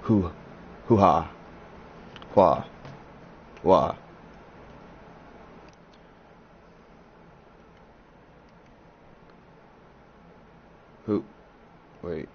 Hoo, hoo-ha, wah, wah. Who, wait.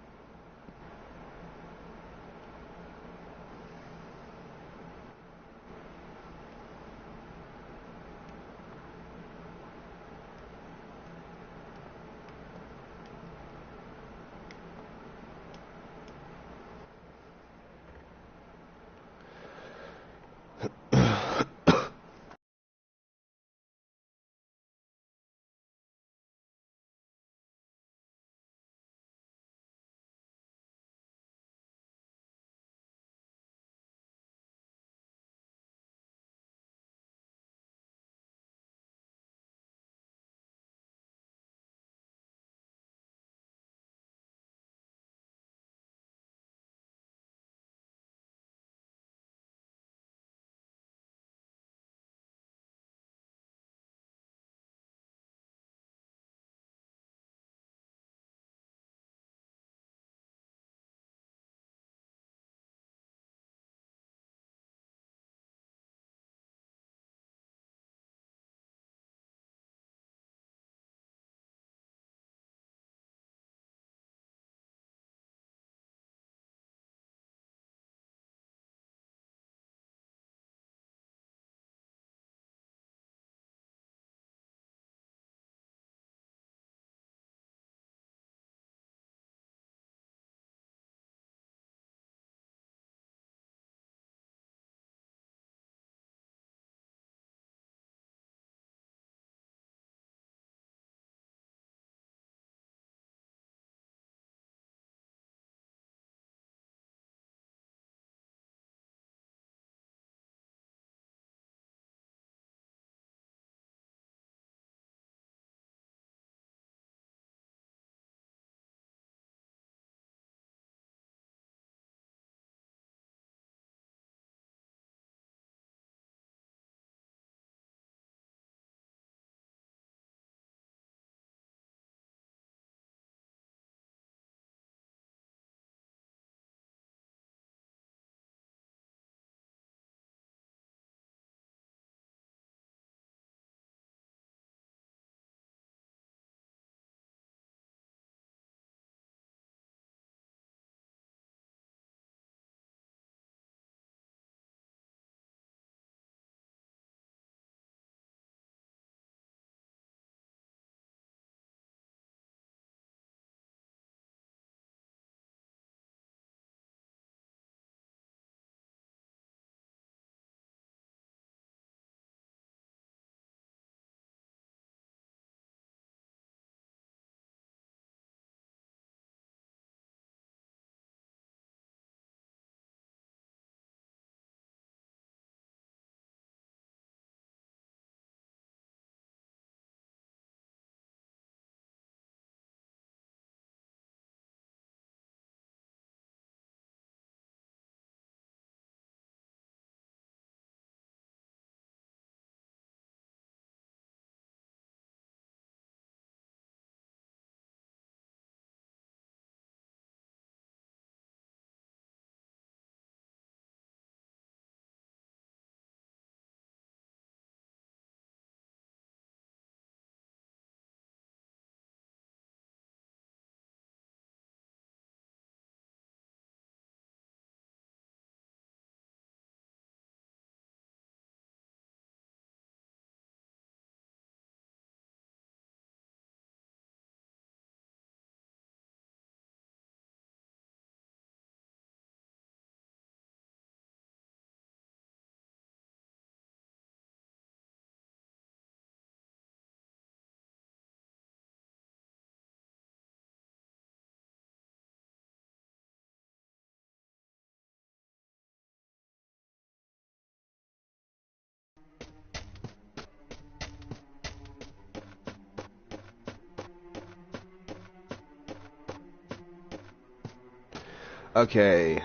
Okay.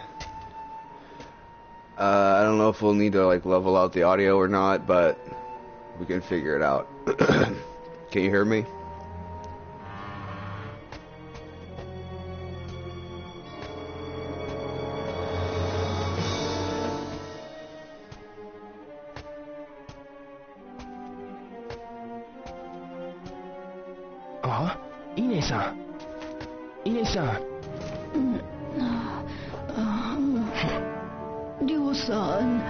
I don't know if we'll need to like level out the audio or not, but we can figure it out. Can you hear me? は？稲さん。稲さん。Ryo-san,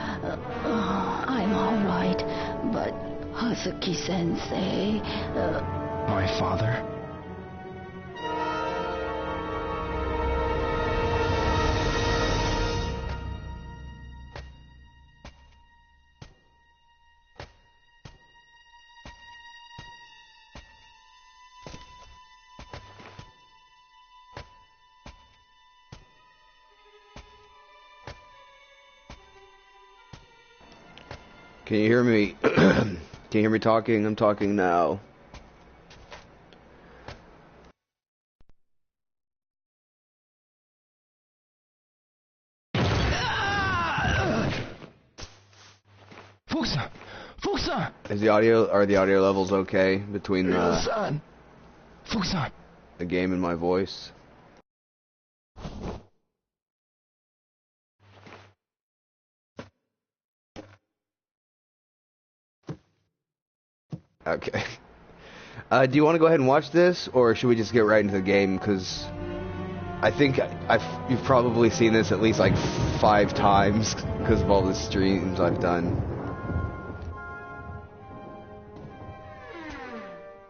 I'm all right, but Hazuki-sensei... My father? Can you hear me? Can you hear me talking? I'm talking now. Fukusan! Fukusan! Is the audio, are the audio levels okay between Fukusan! Fukusan! the game and my voice? Okay. Do you want to go ahead and watch this, or should we just get right into the game? Because I think you've probably seen this at least like 5 times because of all the streams I've done.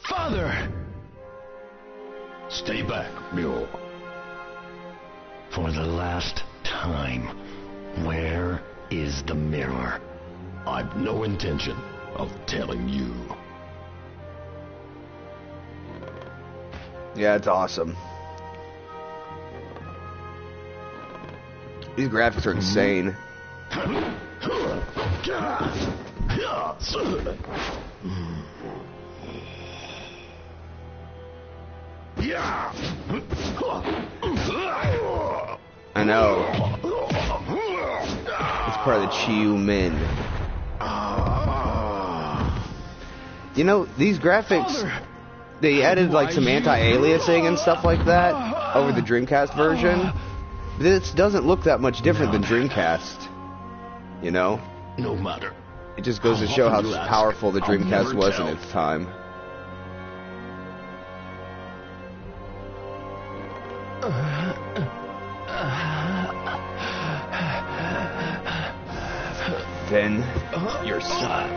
Father! Stay back, Mule. For the last time, where is the mirror? I've no intention of telling you. Yeah, it's awesome. These graphics are insane. I know. It's part of the Chiyu Min. You know, these graphics, they added like some anti-aliasing and stuff like that over the Dreamcast version. This doesn't look that much different than Dreamcast. You know? No matter. It just goes to show how powerful the Dreamcast was in its time. Then, your son.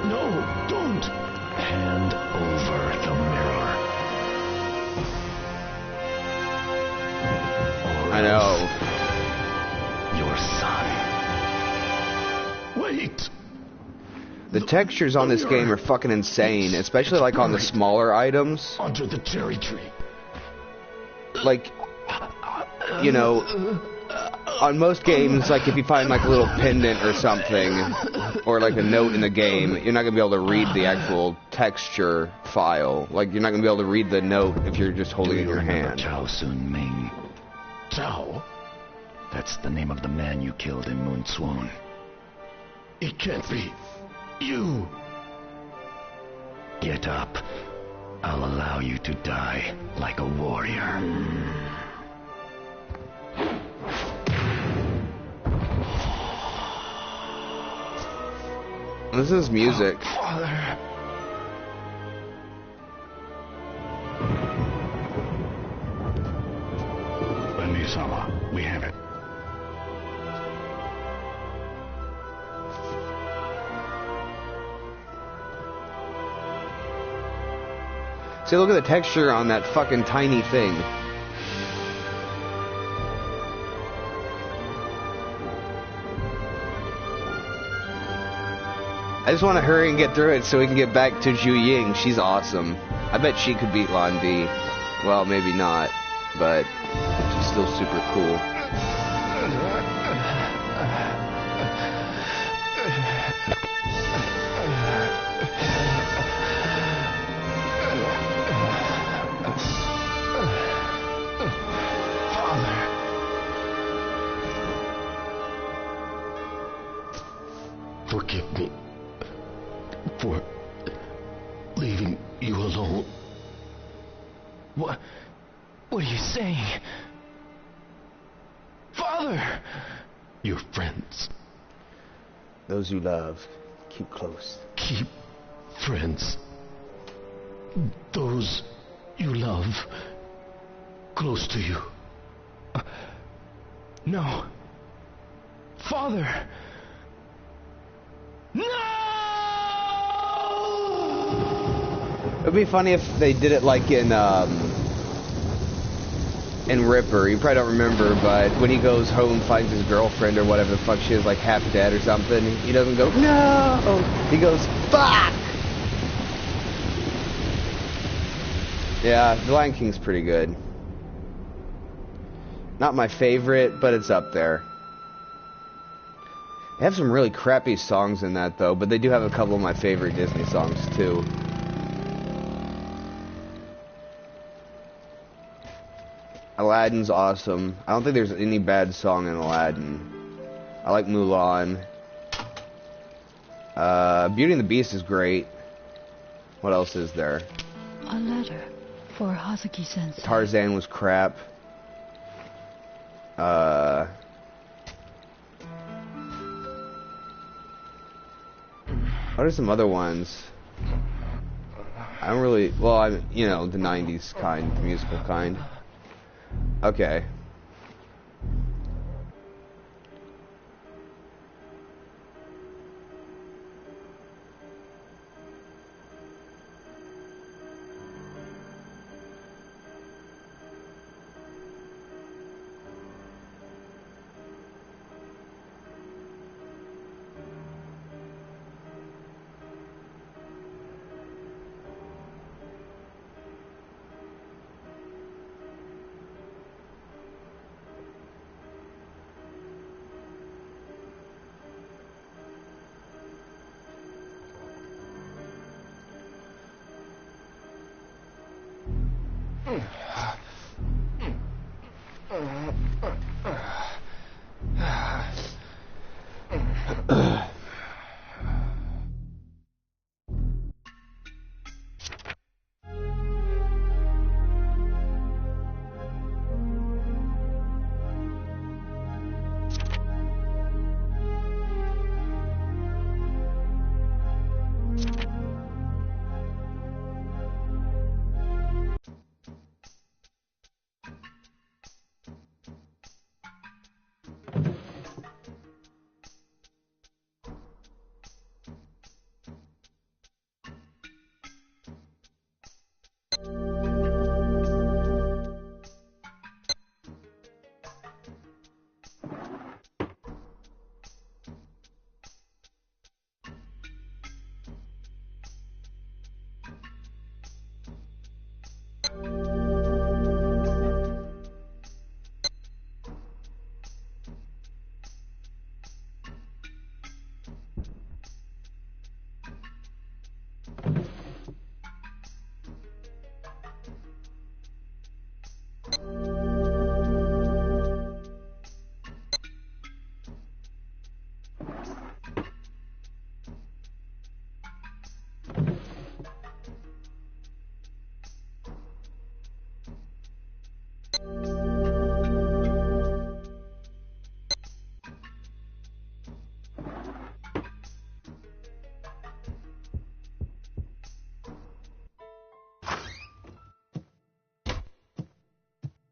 No, don't. Hand over the mirror. I know. Your son. Wait. The textures on this game are fucking insane, especially like on the smaller items. Under the cherry tree. Like, you know, on most games, like if you find like a little pendant or something, or like a note in the game, you're not gonna be able to read the actual texture file. Like, you're not gonna be able to read the note if you're just holding it in your hand. Chao Sun Ming. Chao? That's the name of the man you killed in Moon Swan. It can't be. You. Get up. I'll allow you to die like a warrior. This is music. Father. Bendy-sama, we have it. See, look at the texture on that fucking tiny thing. I just want to hurry and get through it so we can get back to Zhu Ying. She's awesome. I bet she could beat Lan Di. Well, maybe not, but she's still super cool. Forgive me for leaving you alone. What are you saying? Father! Your friends. Those you love. Keep close. Keep friends. Those you love close to you. No. Father! No! It'd be funny if they did it like in Ripper. You probably don't remember, but when he goes home, finds his girlfriend or whatever the fuck she is, like half dead or something, he doesn't go, no! He goes, fuck! Yeah, The Lion King's pretty good. Not my favorite, but it's up there. They have some really crappy songs in that, though, but they do have a couple of my favorite Disney songs, too. Aladdin's awesome. I don't think there's any bad song in Aladdin. I like Mulan. Beauty and the Beast is great. What else is there? A letter for Hazuki-sensei. Tarzan was crap. What are some other ones? I don't really... Well, I'm, you know, the 90s kind, the musical kind. Okay.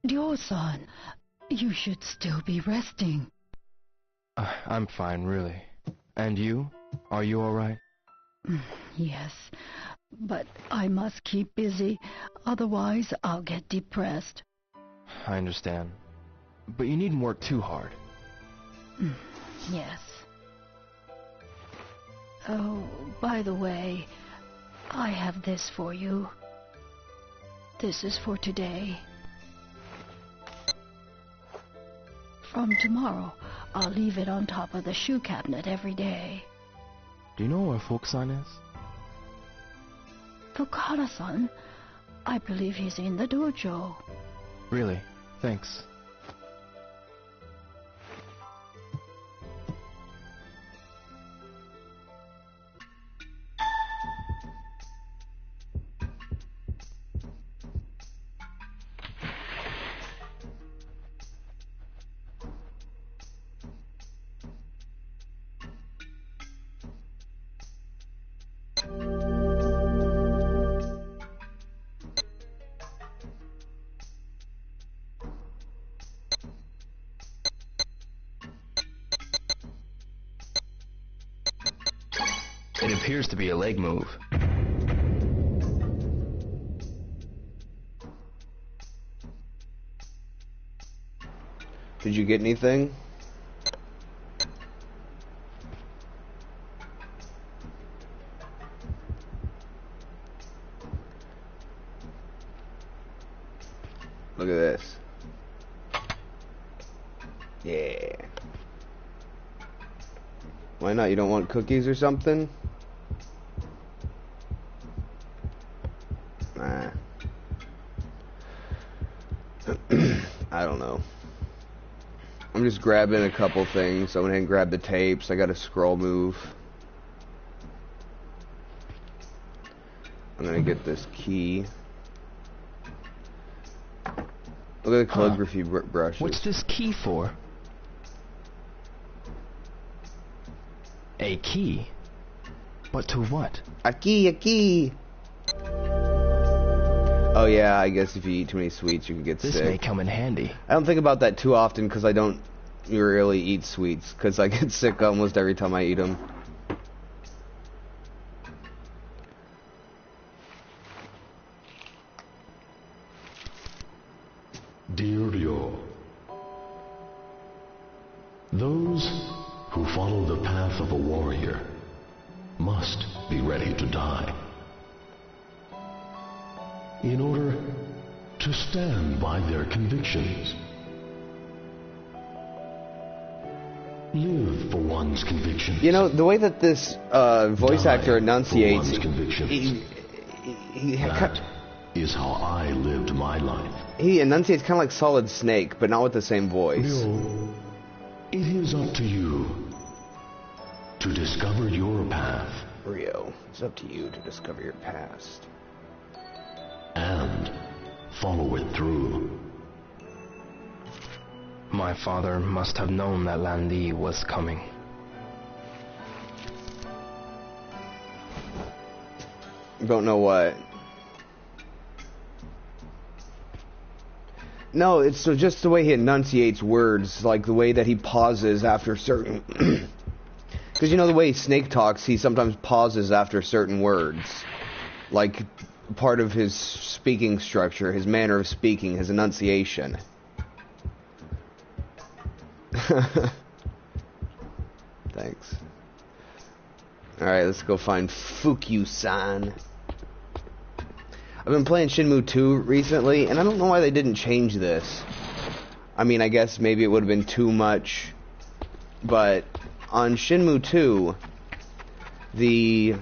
Ryo-san, you should still be resting. I'm fine, really. And you? Are you alright? Yes, but I must keep busy, otherwise I'll get depressed. I understand. But you needn't work too hard. Yes. Oh, by the way, I have this for you. This is for today. From tomorrow, I'll leave it on top of the shoe cabinet every day. Do you know where Fukusan is? Fukuhara-san? I believe he's in the dojo. Really? Thanks. It appears to be a leg move. Did you get anything? Look at this. Yeah. Why not? You don't want cookies or something? Nah. I don't know. I'm just grabbing a couple things. I went ahead and grabbed the tapes. I got a scroll move. I'm gonna get this key. Look at the calligraphy brushes. What's this key for? A key? But to what? A key, a key! Oh yeah, I guess if you eat too many sweets, you can get This sick. may come in handy. I don't think about that too often because I don't really eat sweets because I get sick almost every time I eat them. Dear Ryo, those who follow the path of a warrior must be ready to die. In order to stand by their convictions. Live for one's convictions. You know, the way that this voice Die actor for enunciates, one's convictions. That is how I lived my life. he enunciates kind of like Solid Snake, but not with the same voice. Ryo, it is up to you to discover your path Ryo, it's up to you to discover your past. and follow it through. My father must have known that Lan Di was coming. Don't know what. No, it's so just the way he enunciates words, like the way that he pauses after certain... Because you know the way Snake talks, he sometimes pauses after certain words. Like part of his speaking structure, his manner of speaking, his enunciation. Thanks. Alright, let's go find Fukyu-san. I've been playing Shenmue 2 recently, and I don't know why they didn't change this. I mean, I guess maybe it would have been too much, but on Shenmue 2, the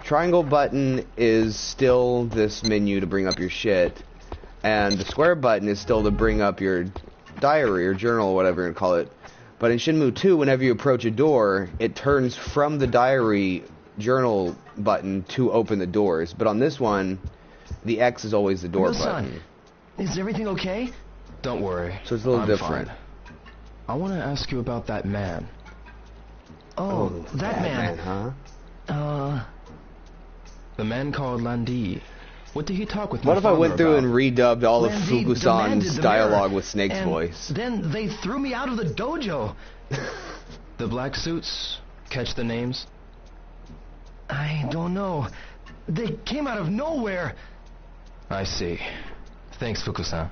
triangle button is still this menu to bring up your shit, and the square button is still to bring up your diary or journal or whatever you call it. But in Shenmue 2, whenever you approach a door, it turns from the diary journal button to open the doors. But on this one, the X is always the door button. Is everything okay? Don't worry. So it's a little I'm different. fine. I want to ask you about that man. Oh, that man. Huh? The man called Lan Di. What did he talk with What my if I father went through about? and redubbed all of Lan Di demanded Fuku-san's the dialogue mirror, with Snake's and voice? Then they threw me out of the dojo. The black suits? Catch the names? I don't know. They came out of nowhere. I see. Thanks, Fuku-san.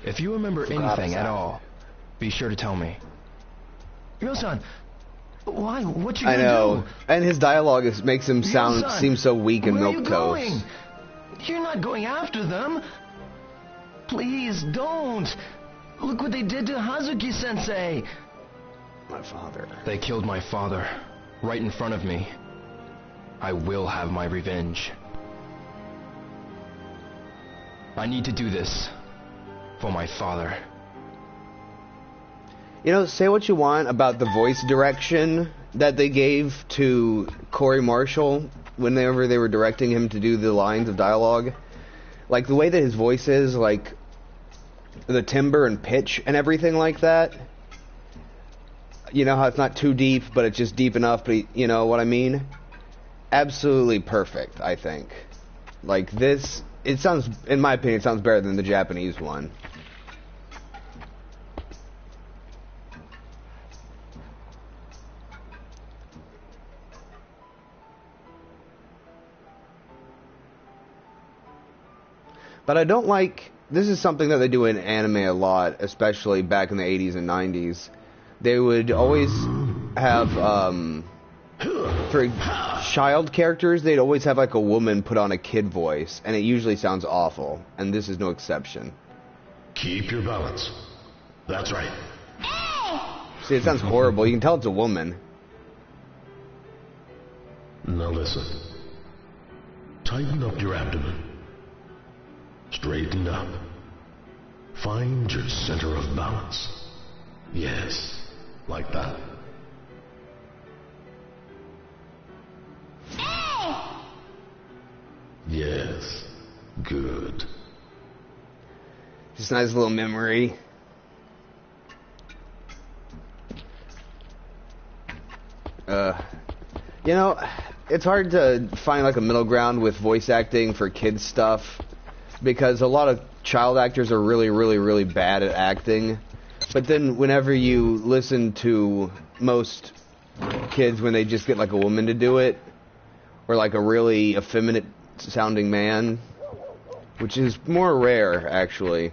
If you remember anything at all, be sure to tell me. Ryo-san, why? What you I gonna know. do? And his dialogue makes him Ryo-san, seem so weak and where are you milquetoast. going? You're not going after them. Please don't. Look what they did to Hazuki-sensei. My father. They killed my father, right in front of me. I will have my revenge. I need to do this. For my father. You know, say what you want about the voice direction that they gave to Corey Marshall whenever they were directing him to do the lines of dialogue. Like, the way that his voice is, like, the timbre and pitch and everything like that. You know how it's not too deep, but it's just deep enough, but you know what I mean? Absolutely perfect, I think. Like, this, it sounds, in my opinion, it sounds better than the Japanese one. But I don't like... This is something that they do in anime a lot, especially back in the 80s and 90s. They would always have, for child characters, they'd always have like a woman put on a kid voice, and it usually sounds awful, and this is no exception. Keep your balance. That's right. See, it sounds horrible. You can tell it's a woman. Now listen. Tighten up your abdomen. Straighten up. Find your center of balance. Yes, like that. Yes, good. Just a nice little memory. You know, it's hard to find like a middle ground with voice acting for kids stuff, because a lot of child actors are really, really, really bad at acting. But then whenever you listen to most kids when they just get like a woman to do it, or like a really effeminate sounding man, which is more rare actually.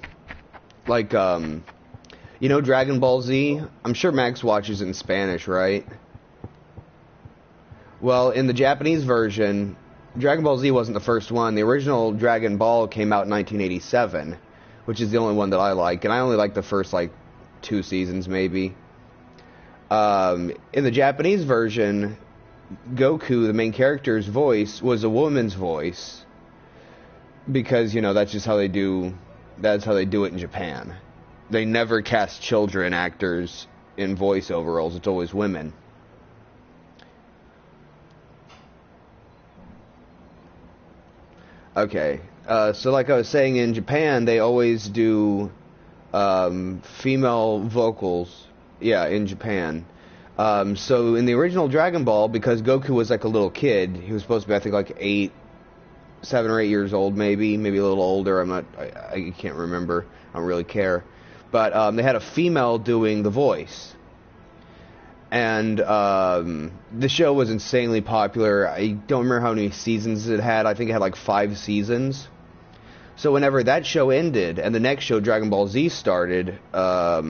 Like, you know Dragon Ball Z? I'm sure Max watches it in Spanish, right? Well, in the Japanese version, Dragon Ball Z wasn't the first one. The original Dragon Ball came out in 1987, which is the only one that I like, and I only like the first, like, 2 seasons, maybe. In the Japanese version, Goku, the main character's voice, was a woman's voice, because, you know, that's just how they do, that's how they do it in Japan. They never cast children actors in voiceover roles, it's always women. Okay, so like I was saying, in Japan, they always do female vocals, yeah, in Japan. So in the original Dragon Ball, because Goku was like a little kid, he was supposed to be, I think, like 7 or 8 years old, maybe a little older, I can't remember, I don't really care. But they had a female doing the voice. And the show was insanely popular. I don't remember how many seasons it had. I think it had like 5 seasons. So whenever that show ended and the next show, Dragon Ball Z, started, I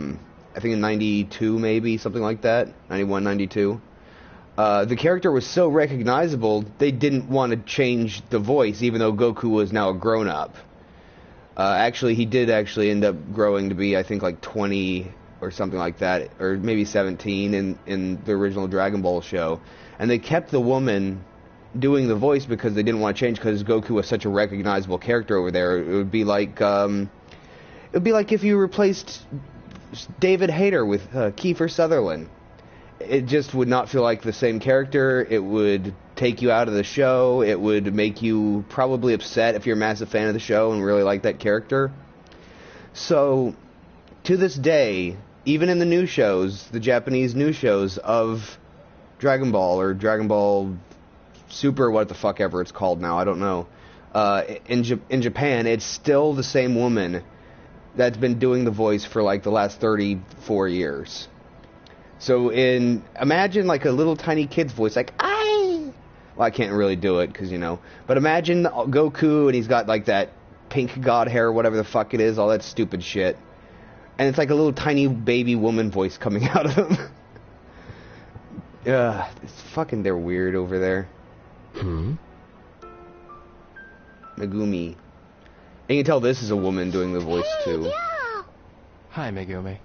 think in 92 maybe, something like that, 91, 92, the character was so recognizable, they didn't want to change the voice, even though Goku was now a grown-up. Actually, he did actually end up growing to be, I think, like 20... or something like that, or maybe 17 in the original Dragon Ball show. And they kept the woman doing the voice because they didn't want to change, because Goku was such a recognizable character over there. It would be like if you replaced David Hayter with Kiefer Sutherland. It just would not feel like the same character. It would take you out of the show. It would make you probably upset if you're a massive fan of the show and really like that character. So to this day, even in the new shows, the Japanese new shows of Dragon Ball, or Dragon Ball Super, what the fuck ever it's called now, I don't know, in Japan, it's still the same woman that's been doing the voice for like the last 34 years. So imagine like a little tiny kid's voice, like, well, I can't really do it, because, you know, but imagine Goku, and he's got like that pink god hair, whatever the fuck it is, all that stupid shit. And it's like a little tiny baby woman voice coming out of him. It's fucking, they're weird over there. Megumi. And you can tell this is a woman doing the voice too. Hi, Megumi.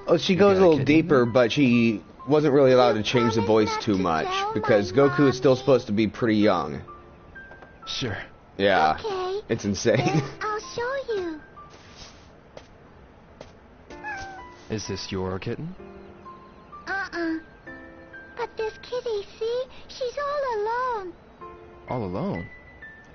Oh, she goes a little deeper, but she wasn't really allowed to change the voice too much, because Goku is still supposed to be pretty young. Sure. Yeah. Okay. It's insane. Then I'll show you. Is this your kitten? But this kitty, see? She's all alone. All alone?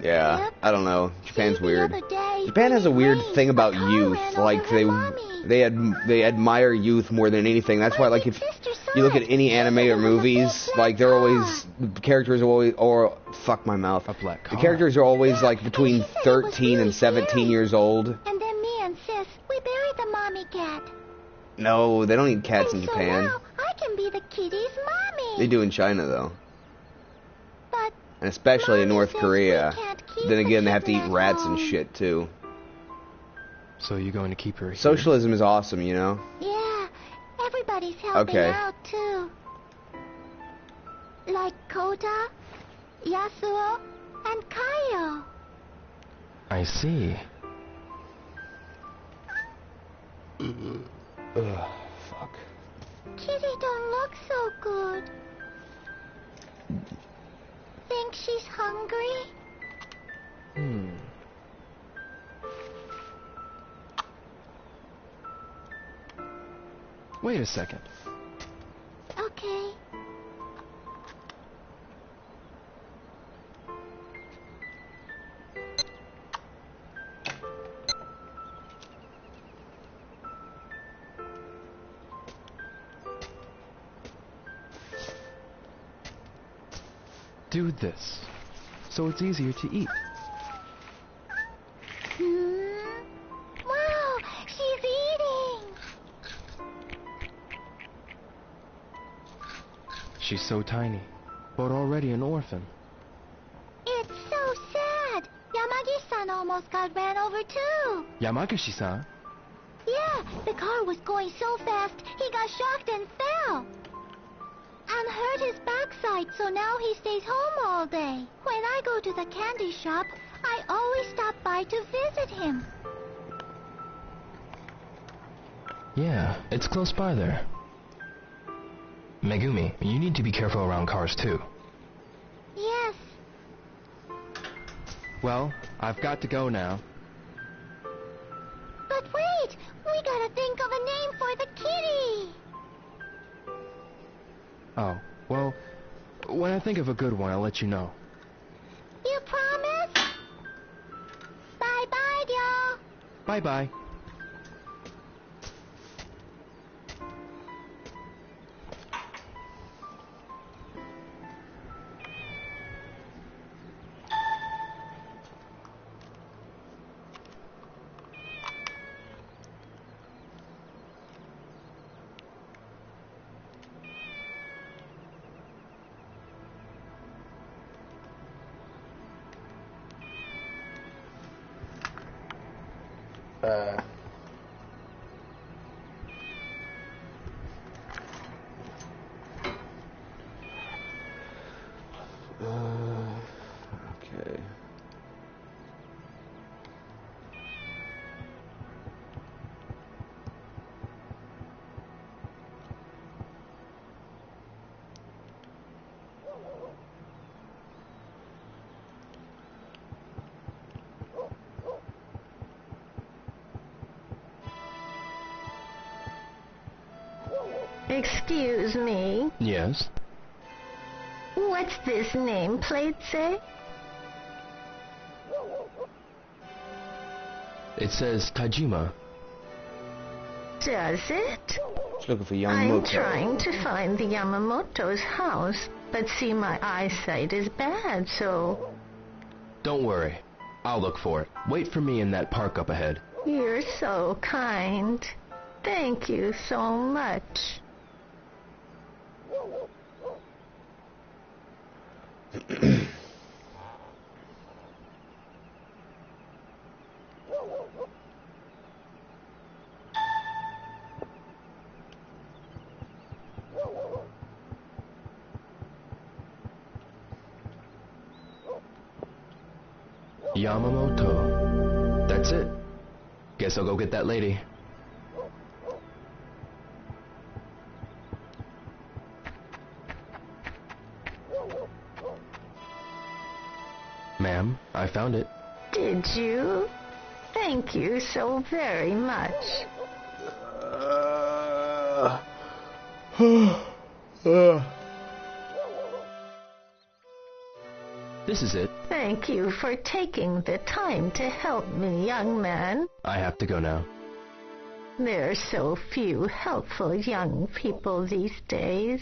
Yeah, Yep. I don't know. Japan's See, the weird. other day, Japan has a when it weird rained, thing about a car youth. ran Like over her mommy. they admire youth more than anything. That's why, like, if sister saw you look at it. any anime or It was a big movies, black like they're always car. the characters are always, or fuck my mouth. A black The car. characters are always like Yeah, between and she said it was 13 and really 17 scary. years old. And then me and Sis, we buried the mommy cat. No, they don't eat cats in And so Japan. now I can be the kitty's mommy. They do in China though, But and especially in Mommy North says Korea. we can't keep then again, they have to eat rats and shit, too. So you're going to keep her here? Socialism is awesome, you know? Yeah, everybody's helping Okay. out too. Like Kota, Yasuo, and Kaio. I see. Ugh, fuck. Kitty don't look so good. Think she's hungry? Wait a second. Okay. Do this, so it's easier to eat. Wow, she's eating. She's so tiny, but already an orphan. It's so sad. Yamagi-san almost got ran over too. Yamagashi-san? Yeah, the car was going so fast, he got shocked and fell. And hurt his backside, so now he stays home all day. When I go to the candy shop, I always stop by to visit him. Yeah, it's close by there. Megumi, you need to be careful around cars too. Yes. Well, I've got to go now. But wait, we gotta think of a name for the kitty. Oh, well, when I think of a good one, I'll let you know. You promise? Bye-bye, y'all. Bye-bye. Okay. Excuse me, Yes? what's this nameplate say? It says Tajima. Does it? Just looking for I'm Yamamoto. trying to find the Yamamoto's house, but see, my eyesight is bad, so... Don't worry. I'll look for it. Wait for me in that park up ahead. You're so kind. Thank you so much. Yamamoto. That's it. Guess I'll go get that lady. Ma'am, I found it. Did you? Thank you so very much. This is it. Thank you for taking the time to help me, young man. I have to go now. There are so few helpful young people these days.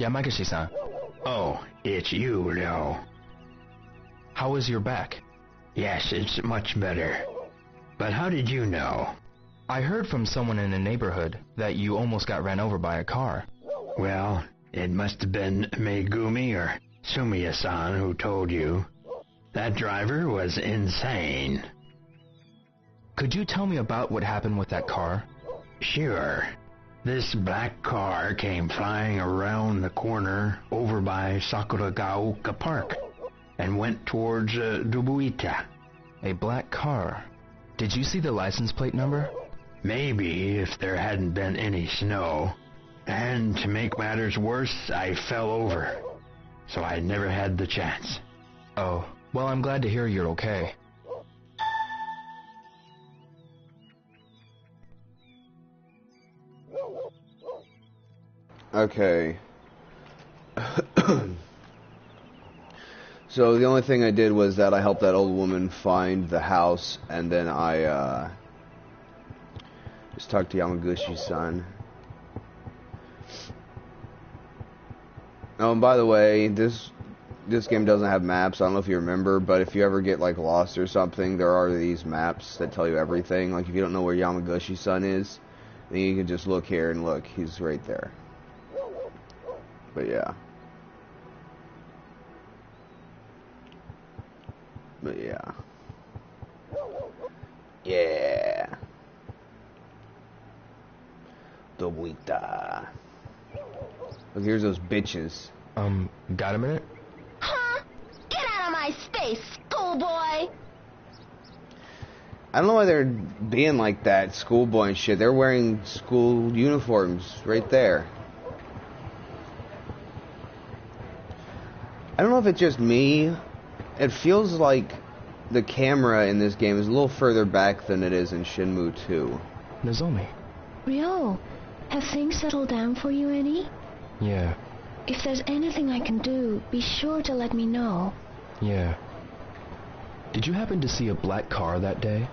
Yamaguchi-san, Oh, it's you, Ryo. how is your back? Yes, it's much better. But how did you know? I heard from someone in the neighborhood that you almost got ran over by a car. Well, it must have been Megumi or Sumiya-san who told you. That driver was insane. Could you tell me about what happened with that car? Sure. This black car came flying around the corner over by Sakuragaoka Park and went towards Dobuita. A black car. Did you see the license plate number? Maybe if there hadn't been any snow. And to make matters worse, I fell over. So I never had the chance. Oh, well, I'm glad to hear you're okay. Okay. So the only thing I did was that I helped that old woman find the house, and then I just talked to Yamaguchi-san. Oh, and by the way, this game doesn't have maps. I don't know if you remember, but if you ever get like lost or something, there are these maps that tell you everything. Like if you don't know where Yamaguchi-san is, then you can just look here and look. He's right there. But yeah. But yeah. Yeah. Dobuita. Look, here's those bitches. Got a minute? Huh? Get out of my space, schoolboy! I don't know why they're being like that, schoolboy and shit. They're wearing school uniforms right there. I don't know if it's just me. It feels like the camera in this game is a little further back than it is in Shenmue 2. Nozomi. Ryo, have things settled down for you any? Yeah, If there's anything I can do, be sure to let me know. yeah. Did you happen to see a black car that day?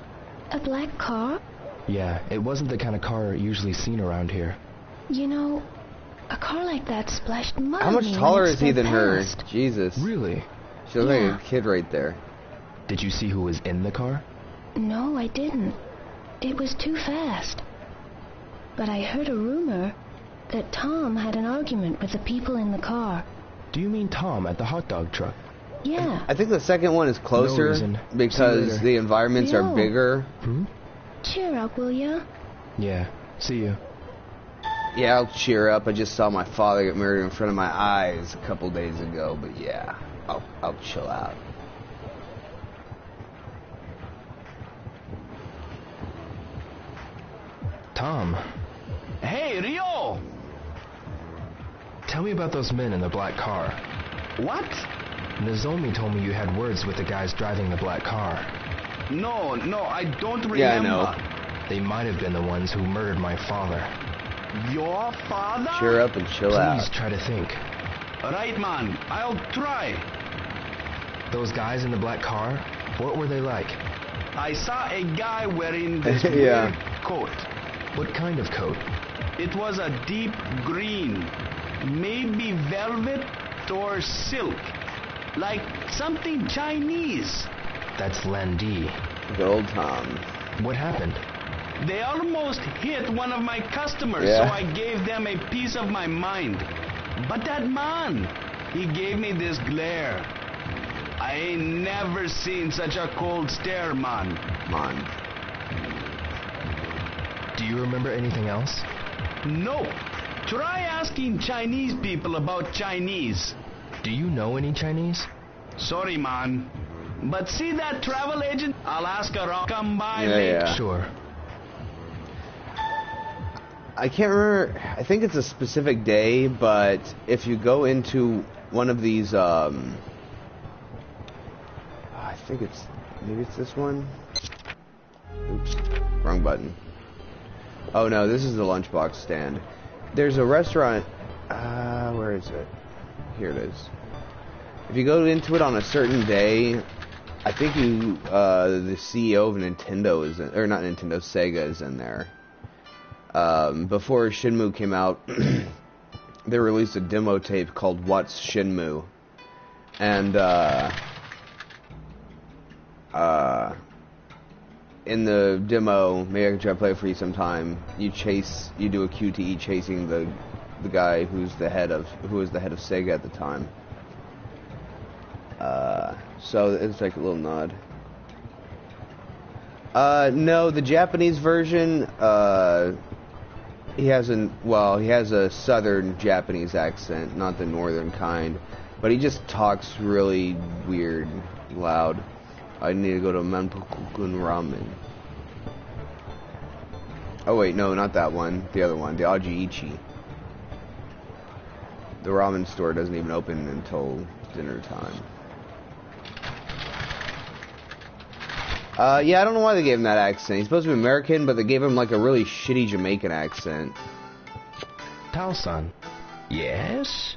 A black car? Yeah, it wasn't the kind of car usually seen around here. You know, a car like that splashed mud How on much me taller when it is he sped than her? past. Jesus. Really? She looks Yeah. like a kid right there. Did you see who was in the car? No, I didn't. It was too fast. But I heard a rumor that Tom had an argument with the people in the car. Do you mean Tom at the hot dog truck? Yeah. I think the second one is closer reason. See you because later. the environments are Yo. bigger. Hmm? Cheer up, will ya? Yeah, see you. Yeah, I'll cheer up. I just saw my father get murdered in front of my eyes a couple days ago, but yeah, I'll chill out. Tom, Hey, Ryo! tell me about those men in the black car. What? Nozomi told me you had words with the guys driving the black car. No, I don't remember. Yeah, I know. They might have been the ones who murdered my father. Your father? Cheer up and chill Please out. try to think. Right, man. I'll try. Those guys in the black car, what were they like? I saw a guy wearing this Yeah. weird coat. What kind of coat? It was a deep green, maybe velvet or silk, like something Chinese. That's Landy. Good old Tom. What happened? They almost hit one of my customers, Yeah. so I gave them a piece of my mind. But that man, he gave me this glare. I ain't never seen such a cold stare, man. Come on. Do you remember anything else? No. Try asking Chinese people about Chinese. Do you know any Chinese? Sorry, man. But see that travel agent? I'll ask her. I'll come by Yeah, later. yeah. Sure. I can't remember. I think it's a specific day, but if you go into one of these, I think maybe it's this one. Oops, wrong button. Oh no, this is the lunchbox stand. There's a restaurant. Where is it? Here it is. If you go into it on a certain day, I think the CEO of Nintendo is in, or not Nintendo, Sega is in there. Before Shenmue came out, they released a demo tape called What's Shenmue, and in the demo, maybe I can try to play it for you sometime. You do a QTE chasing the guy who was the head of Sega at the time. So it's like a little nod. No, the Japanese version, he has a southern Japanese accent, not the northern kind, but he just talks really weird, loud. I need to go to Manpukun Ramen. Oh wait, no, not that one, the other one, the Ajiichi. The ramen store doesn't even open until dinner time. Yeah, I don't know why they gave him that accent. He's supposed to be American, but they gave him like a really shitty Jamaican accent. Tao-san, Yes?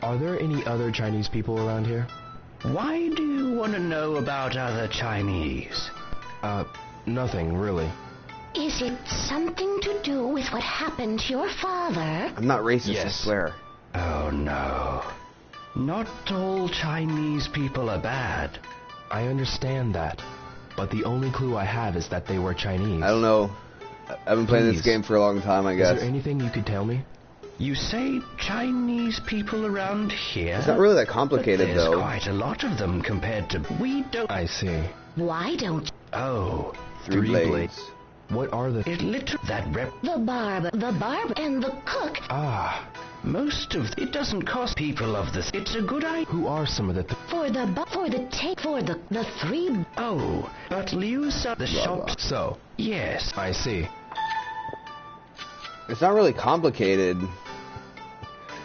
are there any other Chinese people around here? Why do you want to know about other Chinese? Nothing, really. Is it something to do with what happened to your father? I'm not racist, I Yes. swear. Oh, no. Not all Chinese people are bad. I understand that, but the only clue I have is that they were Chinese. I don't know. I've been playing this Please. game for a long time, I Is guess. there anything you could tell me? You say Chinese people around here? It's not really that But complicated, there's though. quite a lot of them compared to... We don't... I see. Why don't Oh, Three blades. What are the... it literally... That rep... the barber, and the cook? Ah, Most of... It doesn't cost people of this. It's a good idea. who are some of the... For the three. Oh, but Liu-san... The Blah, shop... blah. So, Yes. I see. It's not really complicated.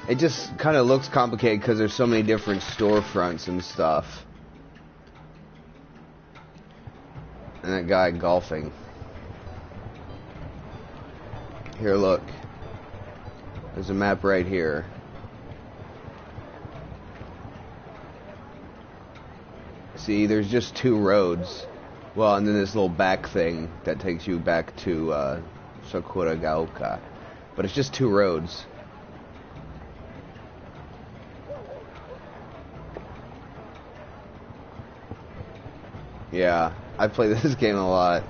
It just kind of looks complicated because there's so many different storefronts and stuff. And that guy golfing. Here, look. There's a map right here. See, there's just 2 roads. Well, and then this little back thing that takes you back to Sakuragaoka. But it's just 2 roads. Yeah, I play this game a lot.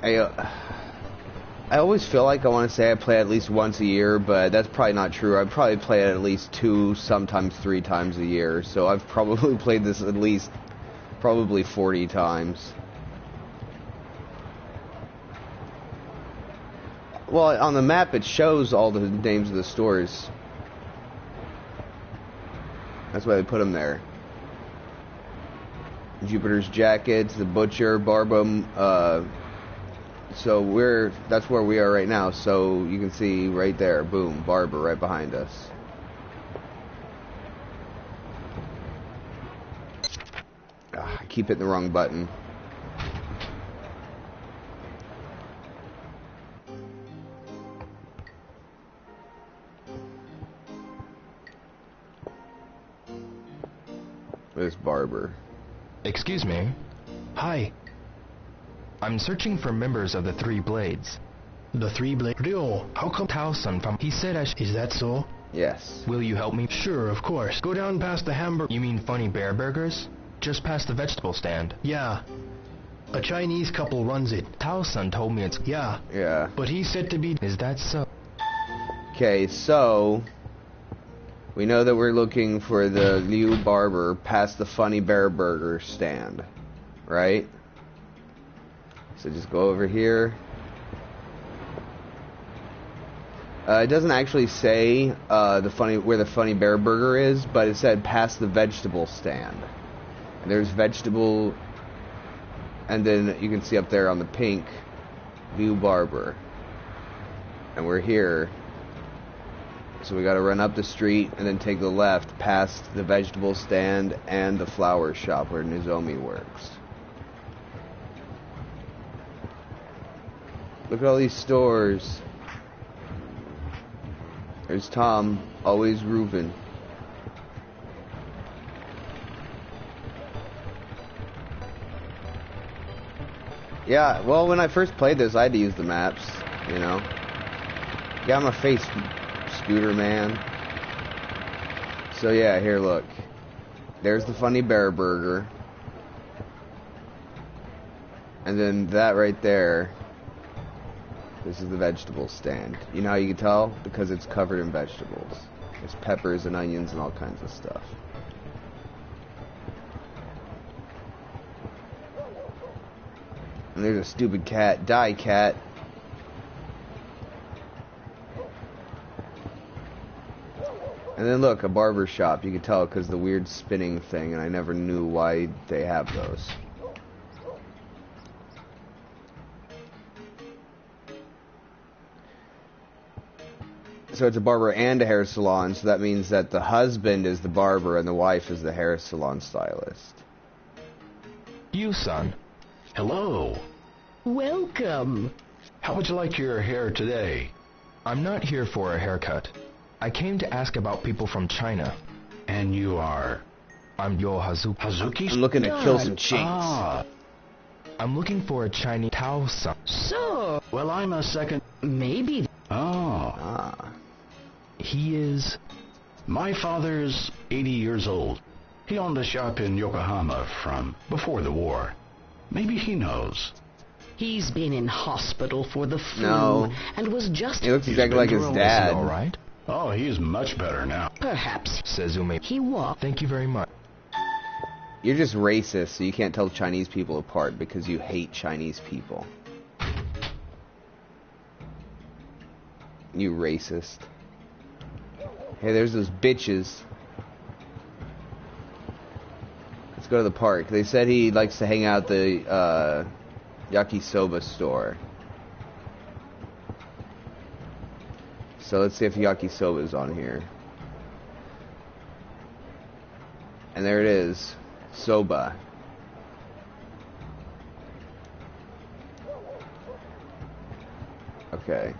I always feel like I want to say I play at least once a year, but that's probably not true. I probably play it at least 2, sometimes 3 times a year. So I've probably played this at least probably 40 times. Well, on the map it shows all the names of the stores. That's why they put them there. Jupiter's Jackets, the Butcher, Barbo. So that's where we are right now. So you can see right there, boom, Barber right behind us. I keep hitting the wrong button. This Barber. Excuse me. Hi, I'm searching for members of the Three Blades. the Three Blade. Ryo, how come? Tao-san from... He said I Is that so? Yes. Will you help me? Sure, of course. Go down past the hamburger. You mean Funny Bear Burgers? Just past the vegetable stand. Yeah. A Chinese couple runs it. Tao-san told me it's... Yeah, Yeah. but he's said to be... Is that so? Okay, so we know that we're looking for the Liu Barber past the Funny Bear Burger stand, right? So just go over here. It doesn't actually say where the Funny Bear Burger is, but it said past the vegetable stand. And there's vegetable, and then you can see up there on the pink, Liu Barber. And we're here. So we gotta run up the street and then take the left past the vegetable stand and the flower shop where Nozomi works. Look at all these stores. There's Tom, always roofing. Yeah, well, when I first played this, I had to use the maps. you know? Get out of my face, Scooter Man. So yeah, here, look. There's the Funny Bear Burger. And then that right there, this is the vegetable stand. You know how you can tell? Because it's covered in vegetables. There's peppers and onions and all kinds of stuff. And there's a stupid cat. Die, cat. And then look, a barber shop. You can tell because the weird spinning thing, and I never knew why they have those. So it's a barber and a hair salon, so that means that the husband is the barber and the wife is the hair salon stylist. You, son. Hello. Welcome. How would you like your hair today? I'm not here for a haircut. I came to ask about people from China. And you are? I'm Yo Hazuki. Hazuki? I'm looking to kill some chinks. Ah. I'm looking for a Chinese Tao-san. So, Well, I'm a second. maybe. Oh. Ah. He is... My father's 80 years old. He owned a shop in Yokohama from before the war. Maybe he knows. He's been in hospital for the flu No. and was just He looks exactly like his Is he dad. all right? Oh, he's much better now. perhaps Sezumi. he walked. Thank you very much. You're just racist, so you can't tell Chinese people apart because you hate Chinese people. You racist. Hey, there's those bitches. Let's go to the park. They said he likes to hang out at the yakisoba store. So let's see if yakisoba is on here. And there it is. Soba. Okay.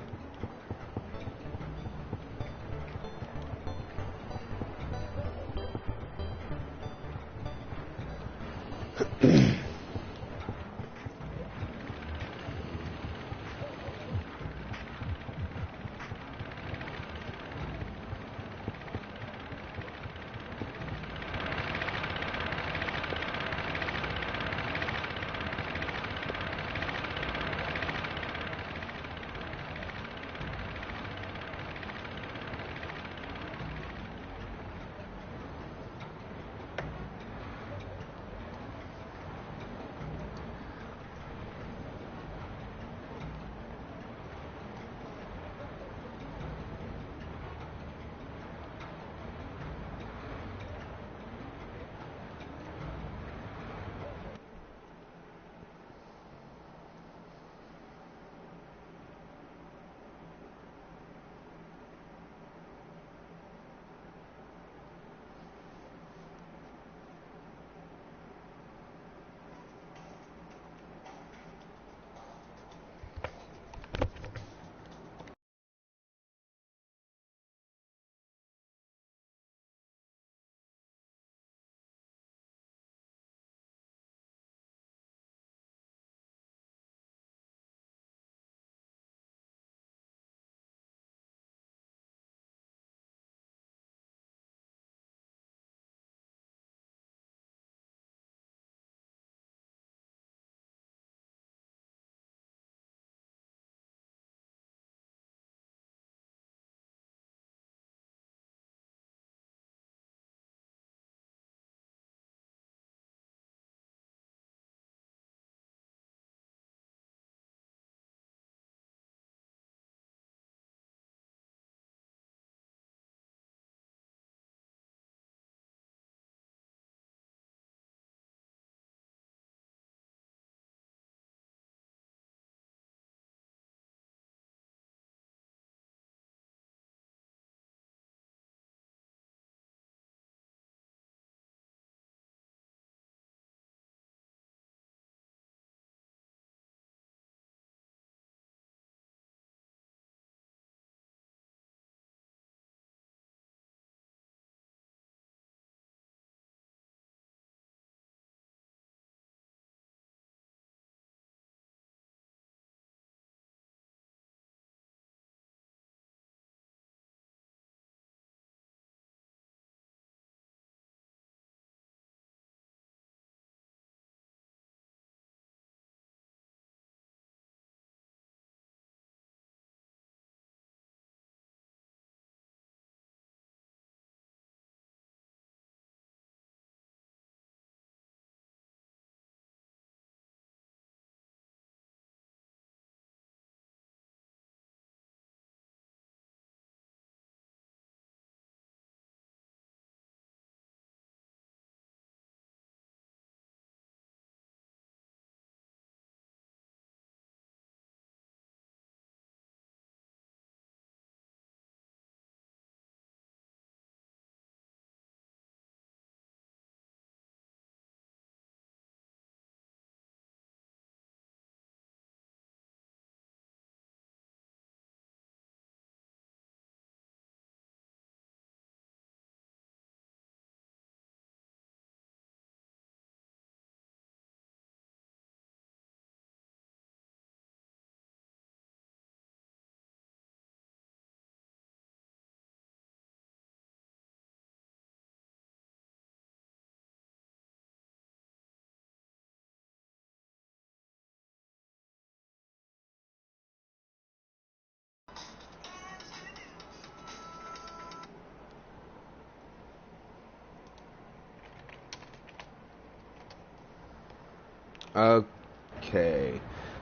Okay.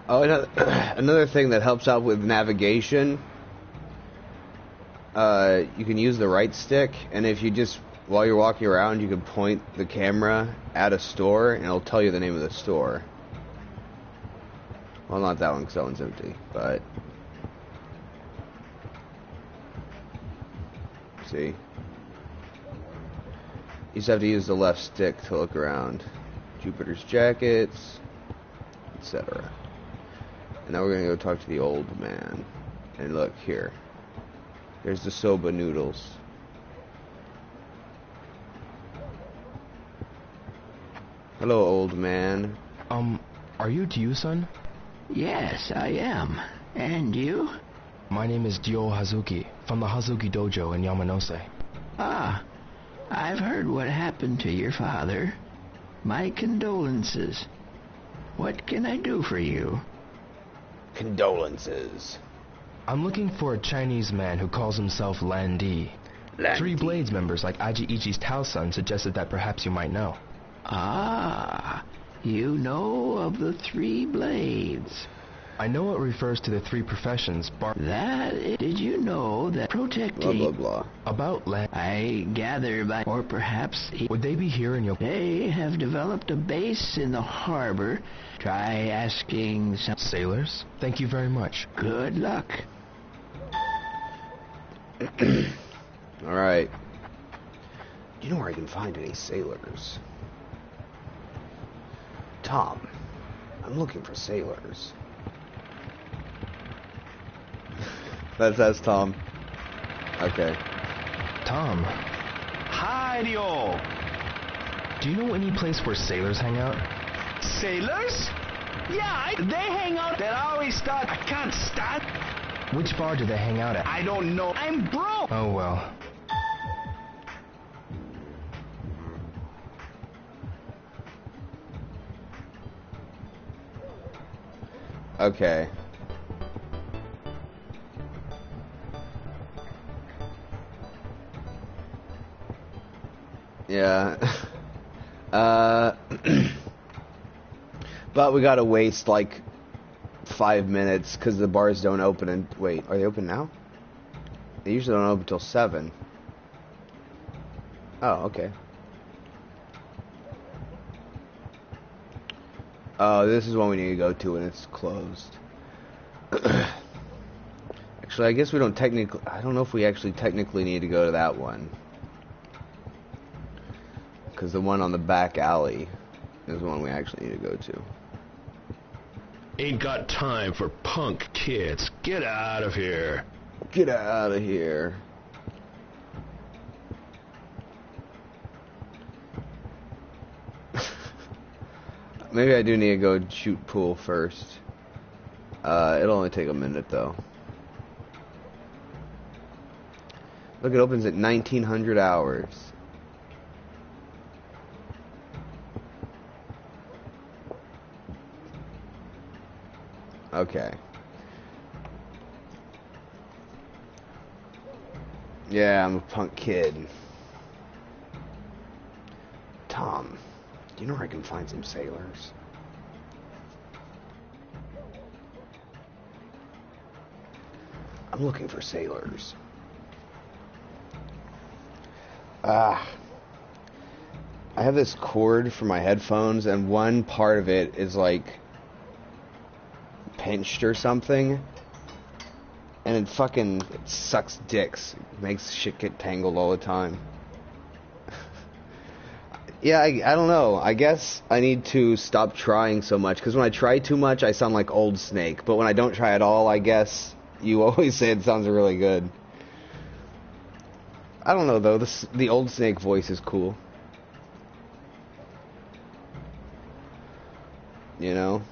Oh, another thing that helps out with navigation. You can use the right stick, and if you just, while you're walking around, you can point the camera at a store, and it'll tell you the name of the store. Well, not that one, because that one's empty, but... See? You just have to use the left stick to look around. Jupiter's Jackets, etc. And now we're gonna go talk to the old man. And look, here. There's the soba noodles. Hello, old man. Are you Ryu-san? Yes, I am. And you? My name is Dio Hazuki, from the Hazuki Dojo in Yamanose. Ah, I've heard what happened to your father. My condolences. What can I do for you? Condolences. I'm looking for a Chinese man who calls himself Lan Di. Three Blades members like Aji Ichi's Tao-san suggested that perhaps you might know. Ah, you know of the Three Blades. I know it refers to the three professions, Did you know that protecting... Blah, blah, blah. About Lan... I gather by... Or perhaps... Would they be here in your... They have developed a base in the harbor. Try asking some... Sailors? Thank you very much. Good luck. Alright. Do you know where I can find any sailors? Tom, I'm looking for sailors. That's Tom. Okay. Tom, Hi, Rio. do you know any place where sailors hang out? Sailors? Yeah, they hang out. They always start. I can't stand. Which bar do they hang out at? I don't know. I'm broke. Oh, well. Okay. Yeah. But we gotta waste like 5 minutes because the bars don't open. And wait, are they open now? They usually don't open until 7. Oh, okay. Oh, this is one we need to go to, and it's closed. Actually, I guess we don't technically... I don't know if we actually technically need to go to that one. Because the one on the back alley is the one we actually need to go to. Ain't got time for punk kids. Get out of here. Get out of here. Maybe I do need to go shoot pool first. It'll only take a minute though. Look, it opens at 1900 hours. Okay. Yeah, I'm a punk kid. Tom, do you know where I can find some sailors? I'm looking for sailors. I have this cord for my headphones, and one part of it is like pinched or something, and it fucking sucks dicks. It makes shit get tangled all the time. Yeah, I don't know. I guess I need to stop trying so much, because when I try too much, I sound like Old Snake. But when I don't try at all, I guess you always say it sounds really good. I don't know, though. The Old Snake voice is cool. You know?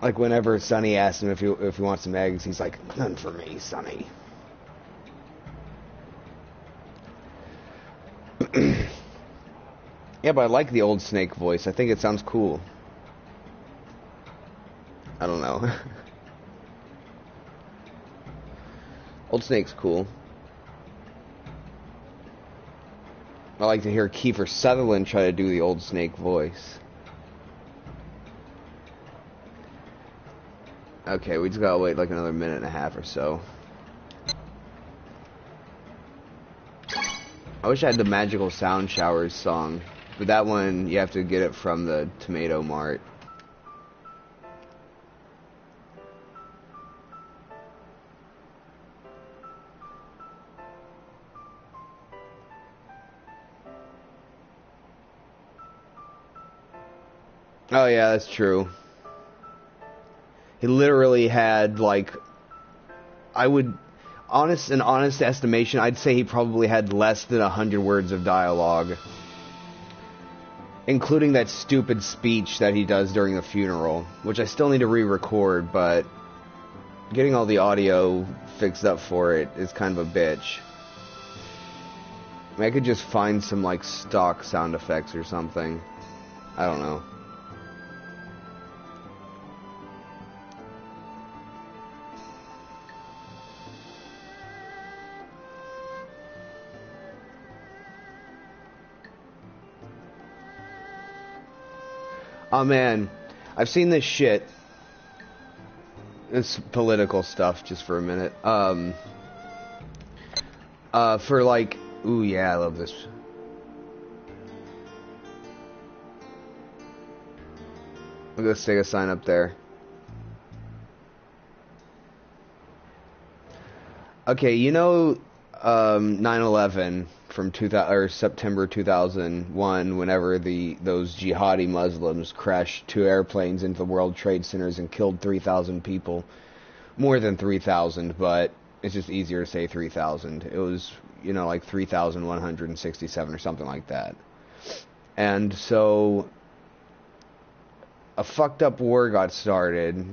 Like whenever Sonny asks him if he wants some eggs, he's like, "None for me, Sonny." Yeah, but I like the Old Snake voice. I think it sounds cool. I don't know. Old Snake's cool. I like to hear Kiefer Sutherland try to do the old Snake voice. Okay, we just gotta wait like another minute and a half or so. I wish I had the Magical Sound Showers song, but that one, you have to get it from the Tomato Mart. Oh yeah, that's true. He literally had, like, honest estimation, I'd say he probably had less than 100 words of dialogue. Including that stupid speech that he does during the funeral, which I still need to re-record, but getting all the audio fixed up for it is kind of a bitch. I mean, I could just find some, like, stock sound effects or something. I don't know. Oh man, I've seen this shit. It's political stuff, just for a minute. For like, ooh yeah, I love this. I'm gonna stick a sign up there. Okay, you know, 9/11 from September 2001, whenever those jihadi Muslims crashed 2 airplanes into the World Trade Centers and killed 3,000 people. More than 3,000, but it's just easier to say 3,000. It was, you know, like 3,167 or something like that. And so a fucked up war got started.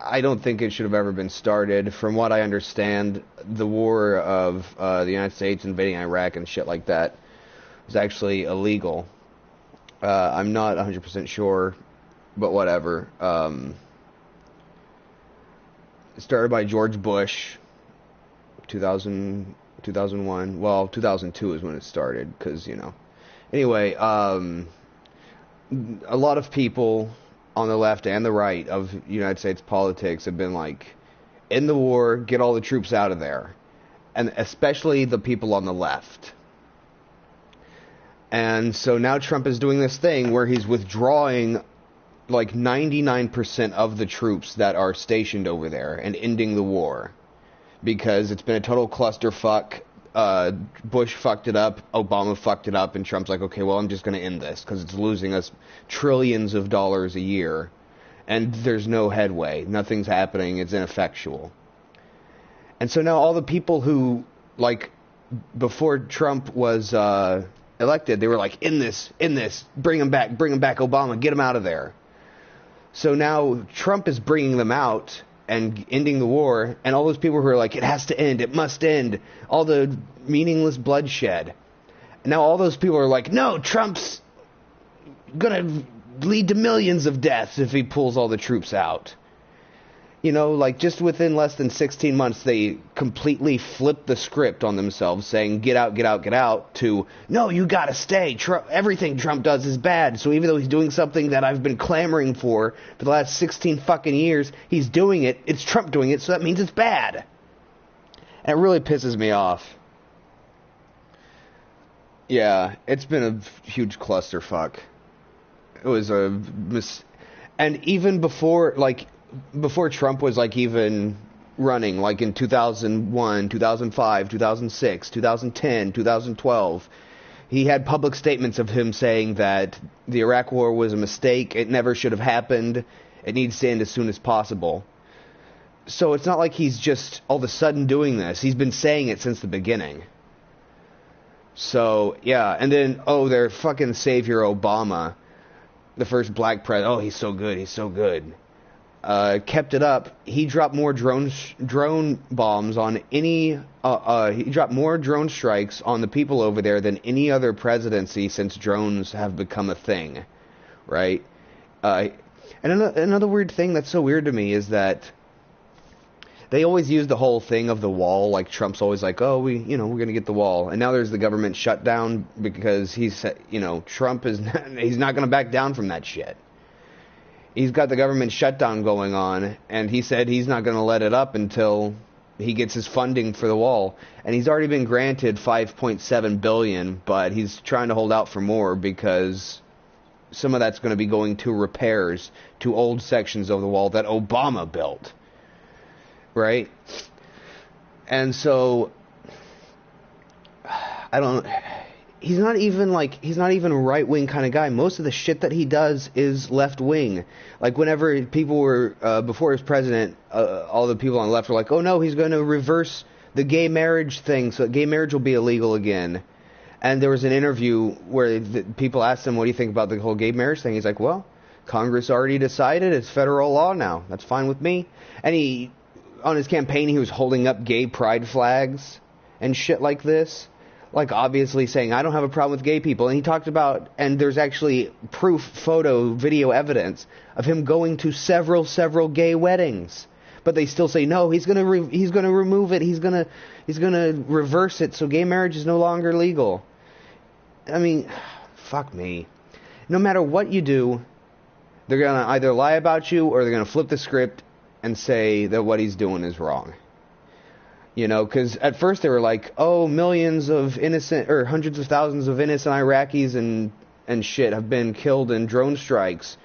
I don't think it should have ever been started. From what I understand, the war of the United States invading Iraq and shit like that was actually illegal. I'm not 100% sure, but whatever. It started by George Bush, 2001. Well, 2002 is when it started, because, you know. Anyway, a lot of people on the left and the right of United States politics have been like, in the war, get all the troops out of there. And especially the people on the left. And so now Trump is doing this thing where he's withdrawing like 99% of the troops that are stationed over there and ending the war. Because it's been a total clusterfuck. Bush fucked it up, Obama fucked it up, and Trump's like, okay, well, I'm just going to end this because it's losing us trillions of dollars a year, and there's no headway. Nothing's happening. It's ineffectual. And so now all the people who, like, before Trump was elected, they were like, in this, bring him back, Obama, get him out of there. So now Trump is bringing them out and ending the war, and all those people who are like, it has to end, it must end, all the meaningless bloodshed. And now all those people are like, no, Trump's gonna lead to millions of deaths if he pulls all the troops out. You know, like, just within less than 16 months, they completely flipped the script on themselves, saying, get out, get out, get out, to, no, you gotta stay. Everything Trump does is bad. So even though he's doing something that I've been clamoring for the last 16 fucking years, he's doing it. It's Trump doing it, so that means it's bad. And it really pisses me off. Yeah, it's been a huge clusterfuck. It was and even before, like, before Trump was, like, even running, like in 2001, 2005, 2006, 2010, 2012, he had public statements of him saying that the Iraq War was a mistake, it never should have happened, it needs to end as soon as possible. So it's not like he's just all of a sudden doing this. He's been saying it since the beginning. So, yeah, and then, oh, their fucking savior Obama, the first black president, oh, he's so good, he's so good. Kept it up. He dropped more drone bombs on any. He dropped more drone strikes on the people over there than any other presidency since drones have become a thing, right? And another weird thing that's so weird to me is that They always use the whole thing of the wall, like Trump's always like, oh, we're going to get the wall. And now there's the government shutdown because Trump he's not going to back down from that shit. He's got the government shutdown going on, and he said he's not going to let it up until he gets his funding for the wall. And he's already been granted $5.7 billion, but he's trying to hold out for more because some of that's going to be going to repairs to old sections of the wall that Obama built. Right? And so he's not even a right-wing kind of guy. Most of the shit that he does is left-wing. Like whenever people were before he was president, all the people on the left were like, oh no, he's going to reverse the gay marriage thing so gay marriage will be illegal again. And there was an interview where people asked him, what do you think about the whole gay marriage thing? He's like, well, Congress already decided it's federal law now. That's fine with me. And on his campaign, he was holding up gay pride flags and shit like this. Like, obviously saying, I don't have a problem with gay people. And he talked about, and there's actually proof, photo, video evidence of him going to several gay weddings. But they still say, no, he's gonna remove it. He's gonna reverse it so gay marriage is no longer legal. I mean, fuck me. No matter what you do, they're gonna either lie about you or they're gonna flip the script and say that what he's doing is wrong. You know, because at first they were like, oh, millions of innocent, or hundreds of thousands of innocent Iraqis and shit have been killed in drone strikes.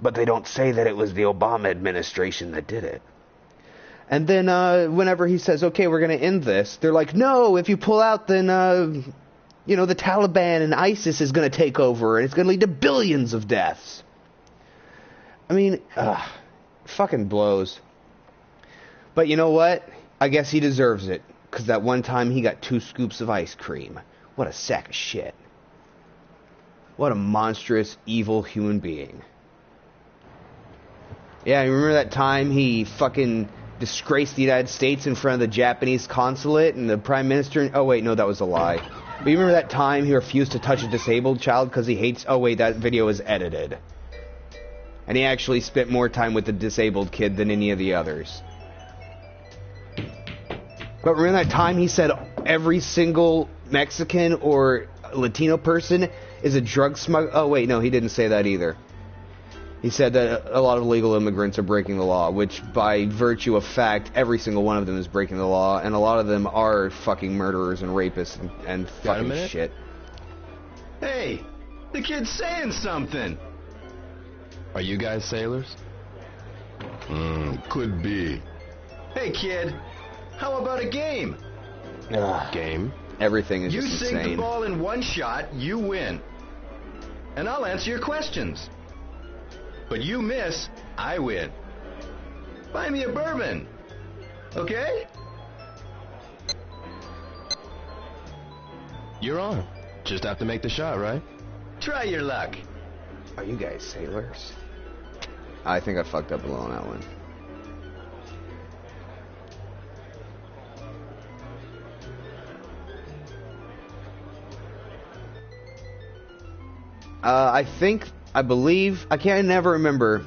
But they don't say that it was the Obama administration that did it. And then whenever he says, okay, we're going to end this, they're like, no, if you pull out, then, the Taliban and ISIS is going to take over, and it's going to lead to billions of deaths. I mean, fucking blows. But you know what? I guess he deserves it. Because that one time he got 2 scoops of ice cream. What a sack of shit. What a monstrous, evil human being. Yeah, you remember that time he fucking disgraced the United States in front of the Japanese consulate and the Prime Minister... Oh, wait, no, that was a lie. But you remember that time he refused to touch a disabled child because he hates... Oh, wait, that video is edited. And he actually spent more time with the disabled kid than any of the others. But remember that time he said every single Mexican or Latino person is a drug smuggler? Oh, wait, no, he didn't say that either. He said that a lot of illegal immigrants are breaking the law, which by virtue of fact, every single one of them is breaking the law, and a lot of them are fucking murderers and rapists and fucking shit. Hey, the kid's saying something. Are you guys sailors? Could be. Hey, kid. How about a game? Game? Everything is just insane. You sink the ball in one shot, you win. And I'll answer your questions. But you miss, I win. Buy me a bourbon. Okay? You're on. Just have to make the shot, right? Try your luck. Are you guys sailors? I think I fucked up a little on that one. I believe, I never remember.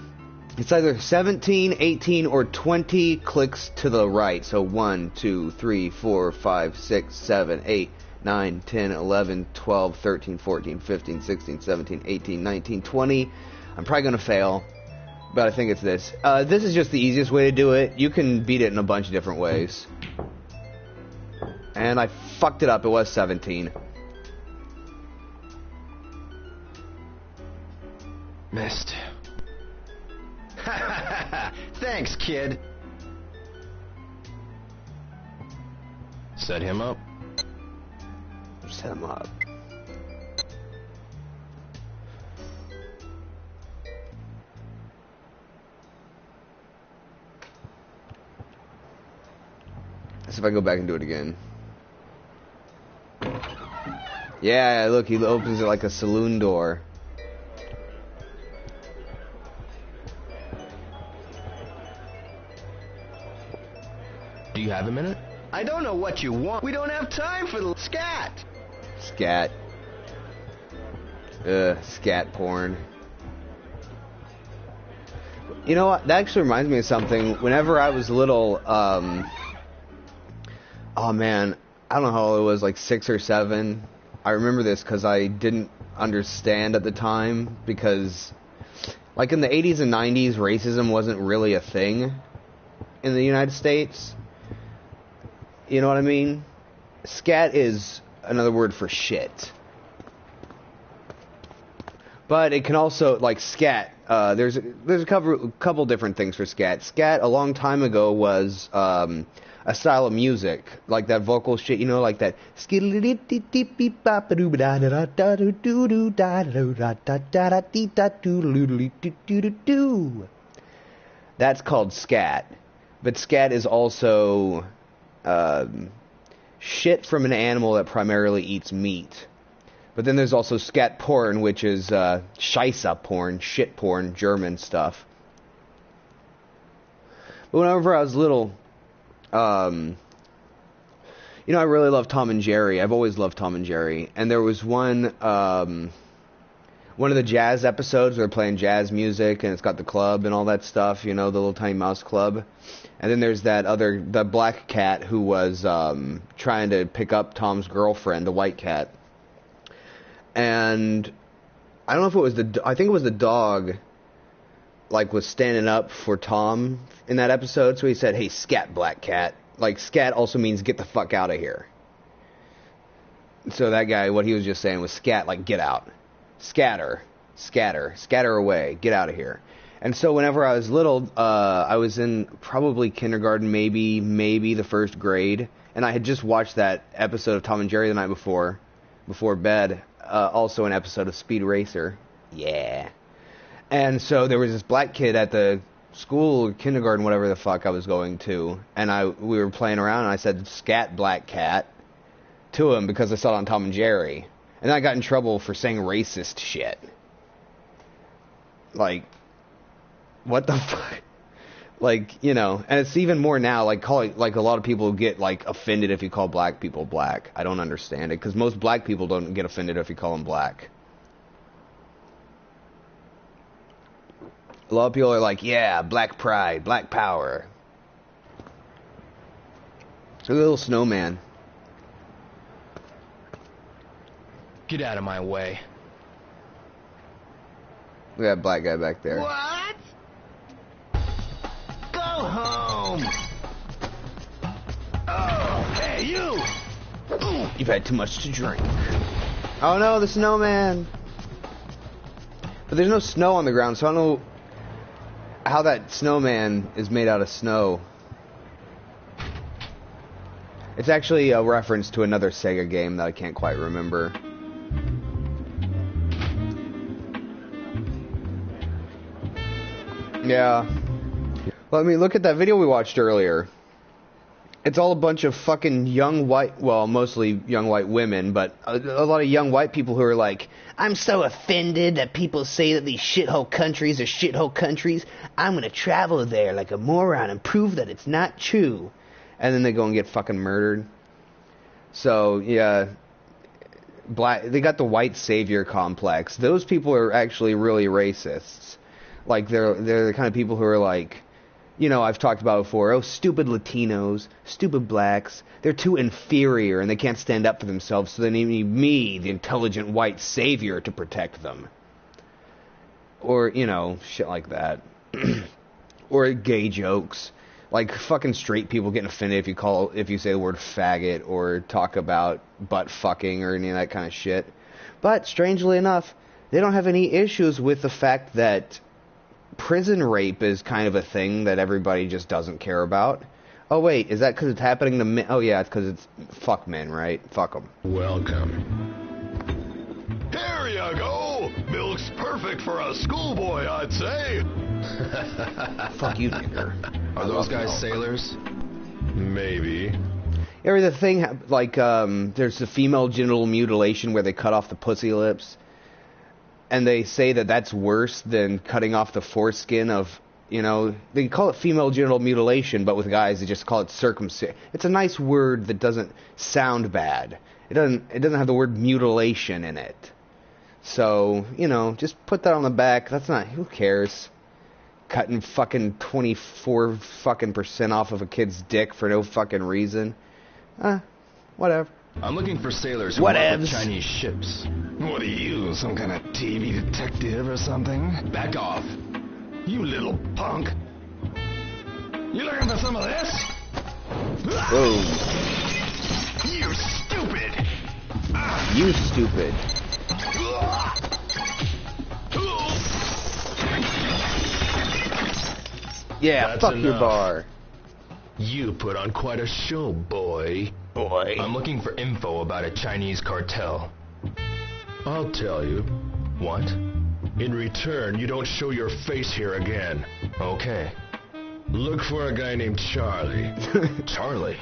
It's either 17, 18, or 20 clicks to the right. So 1, 2, 3, 4, 5, 6, 7, 8, 9, 10, 11, 12, 13, 14, 15, 16, 17, 18, 19, 20. I'm probably going to fail, but I think it's this. This is just the easiest way to do it. You can beat it in a bunch of different ways. And I fucked it up. It was 17. Missed. Thanks, kid. Set him up. Set him up. Let's see if I go back and do it again. Yeah, look, he opens it like a saloon door. Do you have a minute? I don't know what you want. We don't have time for the scat. Scat. Scat porn. You know what? That actually reminds me of something. Whenever I was little, oh man, I don't know how old I was, like 6 or 7. I remember this because I didn't understand at the time, because like in the 80s and 90s, racism wasn't really a thing in the United States. You know what I mean? Scat is another word for shit. But it can also, like, scat, there's a couple different things for scat. Scat, a long time ago, was a style of music, like that vocal shit, you know, like that. That's called scat. But scat is also shit from an animal that primarily eats meat. But then there's also scat porn, which is Scheisse porn, shit porn, German stuff. But whenever I was little, you know, I really love Tom and Jerry. I've always loved Tom and Jerry. And there was one of the jazz episodes where they're playing jazz music, and it's got the club and all that stuff, you know, the little tiny mouse club. And then there's the black cat who was trying to pick up Tom's girlfriend, the white cat. And I don't know if it was I think it was the dog, like, was standing up for Tom in that episode. So he said, "Hey, scat, black cat." Like, scat also means get the fuck out of here. So that guy, what he was just saying was scat, like, get out. Scatter, scatter, scatter away, get out of here. And so whenever I was little, I was in probably kindergarten, maybe the first grade. And I had just watched that episode of Tom and Jerry the night before bed. Also an episode of Speed Racer. Yeah. And so there was this black kid at the school, kindergarten, whatever the fuck I was going to, and we were playing around, and I said, "Scat, black cat," to him because I saw it on Tom and Jerry. And I got in trouble for saying racist shit. Like, what the fuck? Like, you know, and it's even more now, like, like, a lot of people get, like, offended if you call black people black. I don't understand it, because most black people don't get offended if you call them black. A lot of people are like, yeah, black pride, black power. It's a little snowman. Get out of my way. We got a black guy back there. What? Go home! Oh, hey, you! You've had too much to drink. Oh no, the snowman! But there's no snow on the ground, so I don't know how that snowman is made out of snow. It's actually a reference to another Sega game that I can't quite remember. Yeah. Well, I mean, look at that video we watched earlier. It's all a bunch of fucking young white, well, mostly young white women, but a lot of young white people who are like, "I'm so offended that people say that these shithole countries are shithole countries. I'm gonna travel there like a moron and prove that it's not true." And then they go and get fucking murdered. So, yeah, they got the white savior complex. Those people are actually really racists. Like, they're the kind of people who are like, you know, I've talked about before, oh, stupid Latinos, stupid blacks, they're too inferior and they can't stand up for themselves, so they need me, the intelligent white savior, to protect them. Or, you know, shit like that. Or gay jokes. Like, fucking straight people getting offended if you say the word faggot or talk about butt fucking or any of that kind of shit. But, strangely enough, they don't have any issues with the fact that prison rape is kind of a thing that everybody just doesn't care about. Oh, wait, is that because it's happening to men? Oh, yeah, it's because it's fuck men, right? Fuck them. Welcome. Here you go! Milk's perfect for a schoolboy, I'd say. Fuck you, nigger. Are those guys sailors? Maybe. Ever the thing, like, there's the female genital mutilation where they cut off the pussy lips, and they say that that's worse than cutting off the foreskin of, you know, they call it female genital mutilation, but with guys they just call it circumcision. It's a nice word that doesn't sound bad. It doesn't have the word mutilation in it. So, you know, just put that on the back. That's not, who cares? cutting fucking 24 fucking % off of a kid's dick for no fucking reason. Whatever. I'm looking for sailors who work with Whatevs. Chinese ships. What are you, some kind of TV detective or something? Back off. You little punk. You looking for some of this? Whoa. You stupid! You stupid. Yeah, That's fuck your enough. bar. You put on quite a show, boy. I'm looking for info about a Chinese cartel. I'll tell you. What? In return, you don't show your face here again. Okay. Look for a guy named Charlie. Charlie.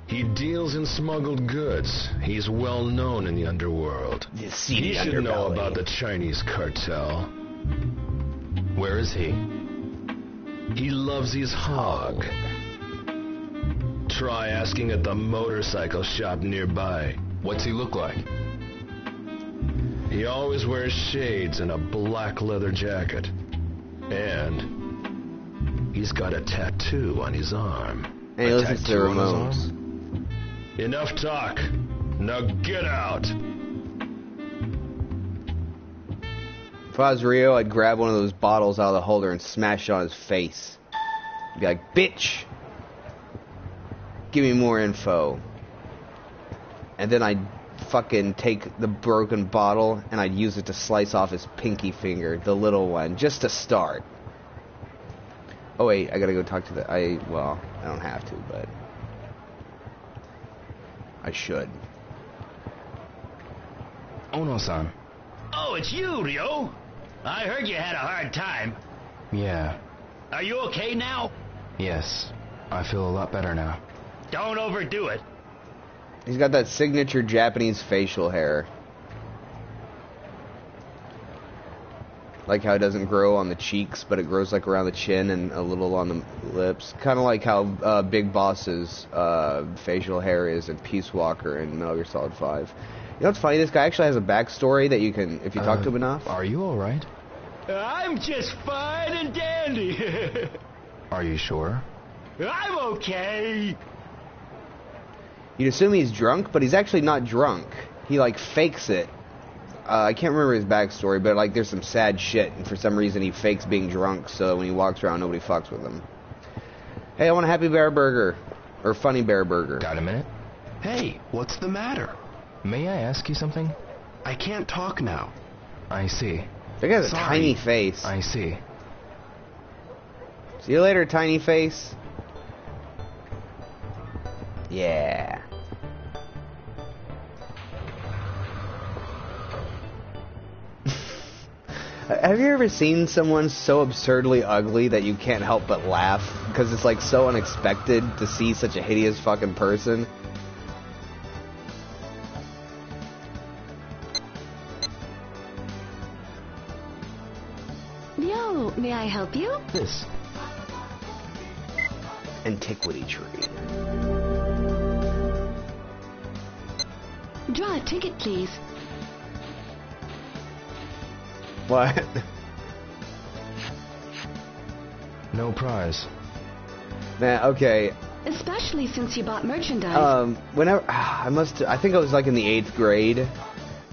He deals in smuggled goods. He's well known in the underworld. The seedy He should know underbelly. about the Chinese cartel. Where is he? He loves his hog. Try asking at the motorcycle shop nearby. What's he look like? He always wears shades and a black leather jacket. And he's got a tattoo on his arm. And he listens to the tattoo on his Ramones. Enough talk. Now get out. If I was Rio, I'd grab one of those bottles out of the holder and smash it on his face. Be like, bitch! Give me more info. And then I'd fucking take the broken bottle and I'd use it to slice off his pinky finger, the little one, just to start. Oh wait, I gotta go talk to the... well, I don't have to, but... I should. Ono-san. Oh, it's you, Ryo. I heard you had a hard time. Yeah. Are you okay now? Yes. I feel a lot better now. Don't overdo it. He's got that signature Japanese facial hair. Like how it doesn't grow on the cheeks, but it grows like around the chin and a little on the lips. Kind of like how Big Boss's facial hair is in Peace Walker and Metal Gear Solid 5. You know what's funny? This guy actually has a backstory that you can, if you talk to him enough. Are you alright? I'm just fine and dandy. Are you sure? I'm okay. You'd assume he's drunk, but he's actually not drunk. He like fakes it. I can't remember his backstory, but like there's some sad shit, and for some reason he fakes being drunk, so when he walks around, nobody fucks with him. Hey, I want a Happy Bear Burger. Or Funny Bear Burger. Got a minute? Hey, what's the matter? May I ask you something? I can't talk now. I see. That guy's a Sorry. tiny face. I see. See you later, tiny face. Yeah. Have you ever seen someone so absurdly ugly that you can't help but laugh? Because it's like so unexpected to see such a hideous fucking person. Yo, may I help you? This. Antiquity tree. Draw a ticket, please. What? No prize. Man, okay. Especially since you bought merchandise. Whenever I think I was like in the 8th grade,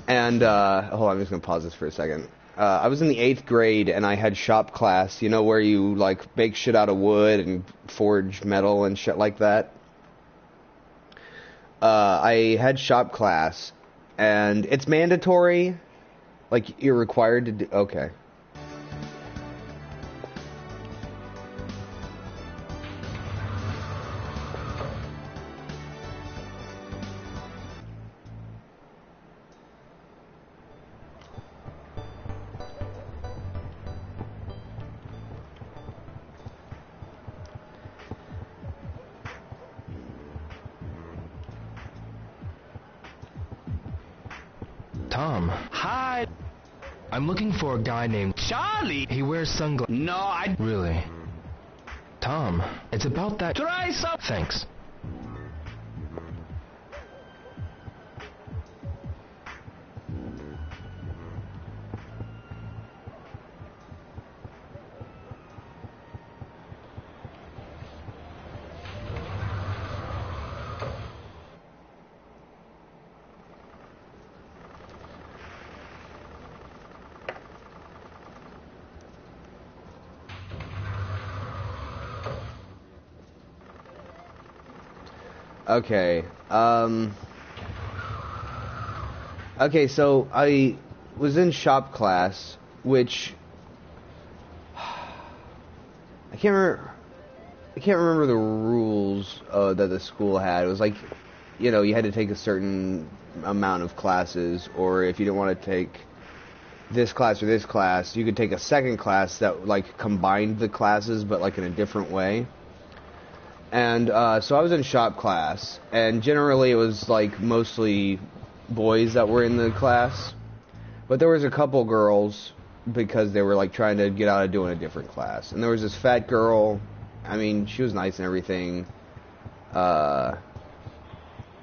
and hold on, I'm just gonna pause this for a second. I was in the 8th grade, and I had shop class. You know where you like bake shit out of wood and forge metal and shit like that. I had shop class, and it's mandatory. Like you're required to do. Okay. Tom. Hi, I'm looking for a guy named... Charlie. He wears sunglasses. No, I... Really? Tom, it's about that... Try some... Thanks. Okay. Okay, so I was in shop class, which I can't remember the rules that the school had. It was like, you know, you had to take a certain amount of classes, or if you didn't want to take this class or this class, you could take a second class that like combined the classes, but like in a different way. And so I was in shop class, and generally it was like mostly boys that were in the class, but there was a couple girls because they were like trying to get out of doing a different class. And there was this fat girl. I mean, she was nice and everything. I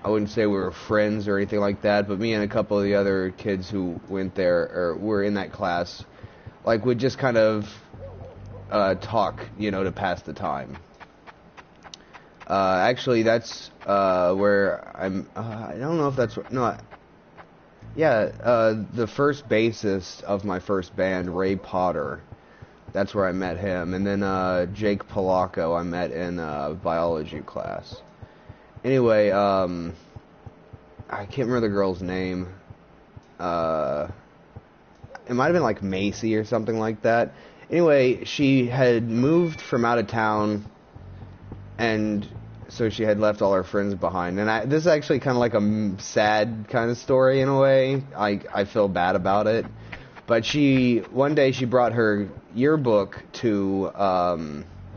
wouldn't say we were friends or anything like that, but me and a couple of the other kids who went there or were in that class, like, would just kind of talk, you know, to pass the time. Actually, that's where I'm. I don't know if that's no. The first bassist of my first band, Ray Potter. That's where I met him, and then Jake Polacco I met in biology class. Anyway, I can't remember the girl's name. It might have been like Macy or something like that. Anyway, she had moved from out of town, and so she had left all her friends behind. And this is actually kind of like a sad kind of story in a way. I feel bad about it. But one day she brought her yearbook to,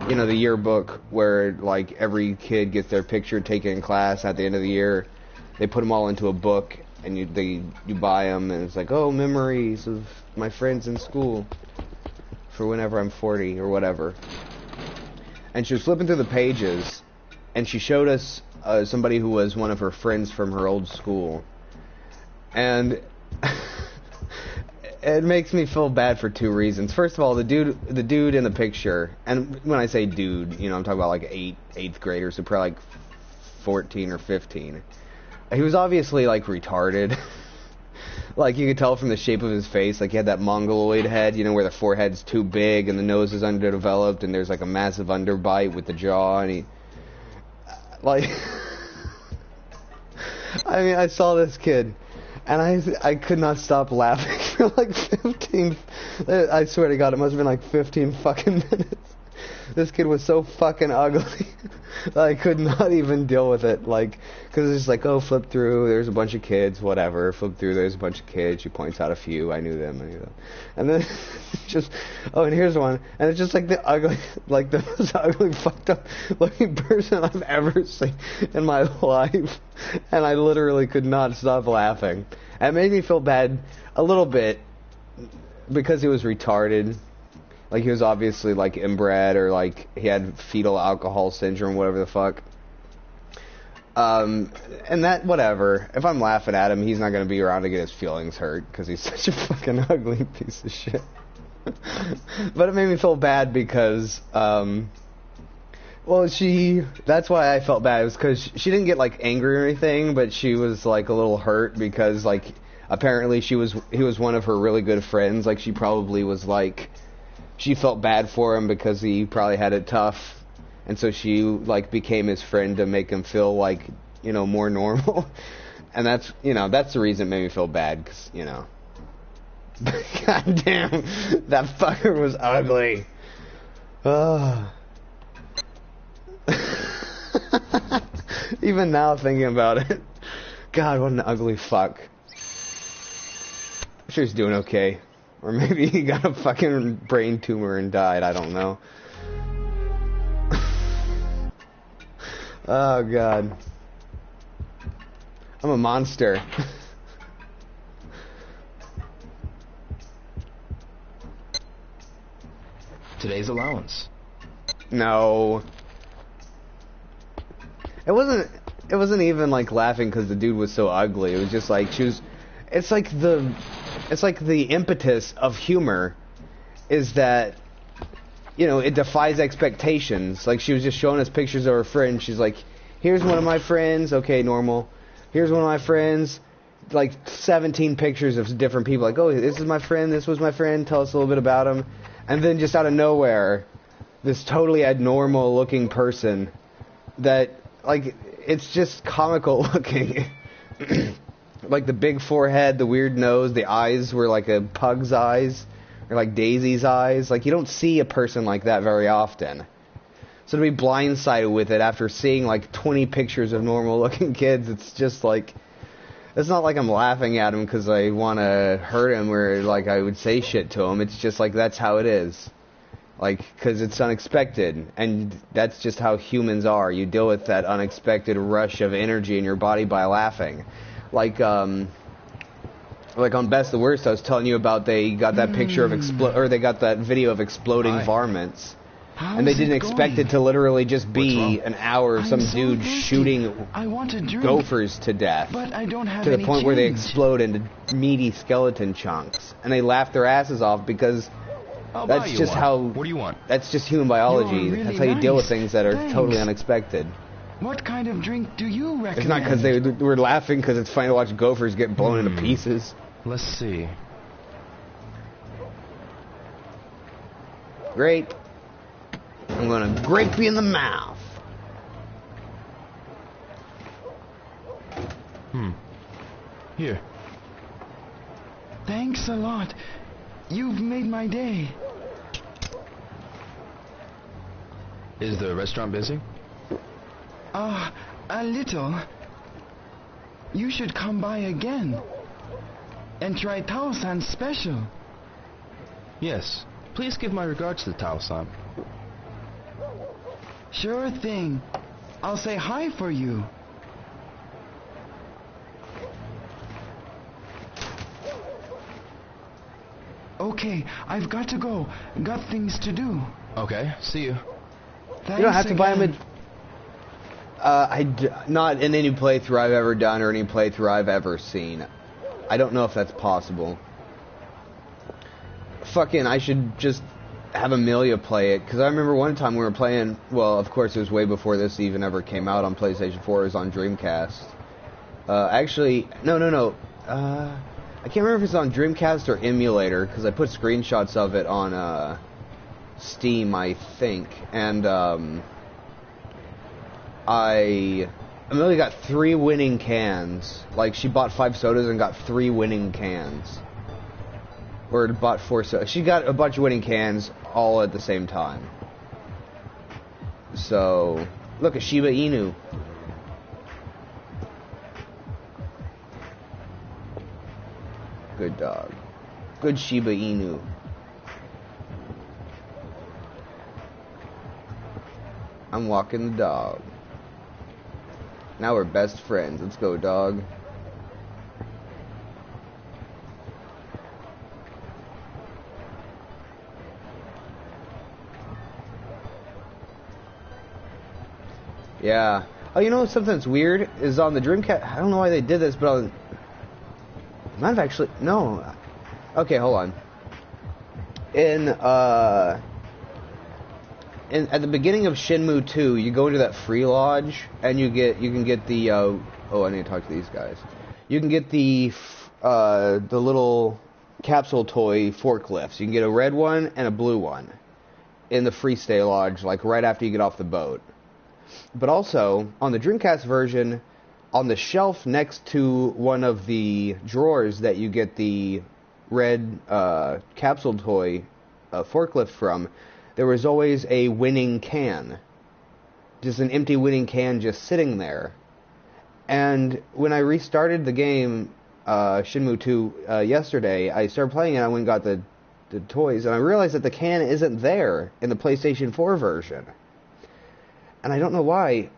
you know, the yearbook where, like, every kid gets their picture taken in class at the end of the year. They put them all into a book, and you buy them, and it's like, oh, memories of my friends in school for whenever I'm 40 or whatever. And she was flipping through the pages, and she showed us somebody who was one of her friends from her old school. And it makes me feel bad for two reasons. First of all, the dude in the picture, and when I say dude, you know, I'm talking about like eighth graders, so probably like 14 or 15. He was obviously like retarded. Like, you could tell from the shape of his face, like he had that mongoloid head, you know, where the forehead's too big and the nose is underdeveloped and there's like a massive underbite with the jaw, and he, like, I mean, I saw this kid, and I could not stop laughing for like 15, I swear to God, it must have been like 15 fucking minutes. This kid was so fucking ugly that I could not even deal with it, like, because it's just like, oh, flip through, there's a bunch of kids, whatever, flip through, there's a bunch of kids, she points out a few, I knew them, and then just, oh, and here's one, and it's just like the ugly, like the most ugly, fucked up looking person I've ever seen in my life, and I literally could not stop laughing. And it made me feel bad a little bit, because he was retarded. Like, he was obviously, like, inbred, or, like, he had fetal alcohol syndrome, whatever the fuck. And that, whatever. If I'm laughing at him, he's not going to be around to get his feelings hurt, because he's such a fucking ugly piece of shit. But it made me feel bad because, well, that's why I felt bad. It was because she didn't get, like, angry or anything, but she was, like, a little hurt because, like, apparently he was one of her really good friends. Like, she probably was, like, she felt bad for him because he probably had it tough, and so she, like, became his friend to make him feel, like, you know, more normal. And that's, you know, that's the reason it made me feel bad, because, you know, god damn, that fucker was ugly. Even now, thinking about it, God, what an ugly fuck. I'm sure he's doing okay. Or maybe he got a fucking brain tumor and died, I don't know. Oh, God. I'm a monster. Today's allowance. No. It wasn't even like laughing because the dude was so ugly. It was just like it's like the impetus of humor is that, you know, it defies expectations. Like, she was just showing us pictures of her friends. She's like, here's one of my friends. Okay, normal. Here's one of my friends. Like 17 pictures of different people. Like, oh, this is my friend. This was my friend. Tell us a little bit about him. And then just out of nowhere, this totally abnormal looking person that, like, it's just comical looking. Like the big forehead, the weird nose, the eyes were like a pug's eyes, or like Daisy's eyes. Like, you don't see a person like that very often. So to be blindsided with it after seeing like 20 pictures of normal looking kids, it's just like, it's not like I'm laughing at him because I want to hurt him or like I would say shit to him. It's just like, that's how it is. Like, because it's unexpected, and that's just how humans are. You deal with that unexpected rush of energy in your body by laughing. Like on Best the Worst, I was telling you about, they got that picture of they got that video of exploding varmints. And they didn't expect it to literally just be an hour of some dude shooting gophers to death. But I don't have to the point where they explode into meaty skeleton chunks. And they laugh their asses off because that's just how... What do you want? That's just human biology. Really that's how you deal with things that are totally unexpected. What kind of drink do you recommend? It's not because they were laughing because it's funny to watch gophers get blown into pieces. Let's see. Grape. I'm gonna grape you in the mouth. Here. Thanks a lot. You've made my day. Is the restaurant busy? A little. You should come by again. And try Tao-san's special. Yes. Please give my regards to Tao-san. Sure thing. I'll say hi for you. Okay, I've got to go. Got things to do. Okay, see you. Thanks you don't have to buy him again. not in any playthrough I've ever done or any playthrough I've ever seen. I don't know if that's possible. Fucking, I should just have Amelia play it, because I remember one time we were playing, well, of course it was way before this even ever came out on PlayStation 4, it was on Dreamcast. Actually, no. I can't remember if it's on Dreamcast or emulator, because I put screenshots of it on Steam, I think, and Amelia got 3 winning cans. Like, she bought 5 sodas and got 3 winning cans. Or bought 4 sodas. She got a bunch of winning cans all at the same time. So, look, a Shiba Inu. Good dog. Good Shiba Inu. I'm walking the dog. Now we're best friends. Let's go, dog. Yeah. Oh, you know something that's weird is on the Dreamcast. I don't know why they did this, but on, might have actually no. Okay, hold on. At the beginning of Shenmue 2, you go into that free lodge and you can get the oh, I need to talk to these guys. You can get the little capsule toy forklifts. You can get a red one and a blue one in the free stay lodge, like right after you get off the boat. But also, on the Dreamcast version, on the shelf next to one of the drawers that you get the red capsule toy forklift from, there was always a winning can. Just an empty winning can just sitting there. And when I restarted the game, Shenmue 2, yesterday, I started playing it, I went and got the toys, and I realized that the can isn't there in the PlayStation 4 version. And I don't know why.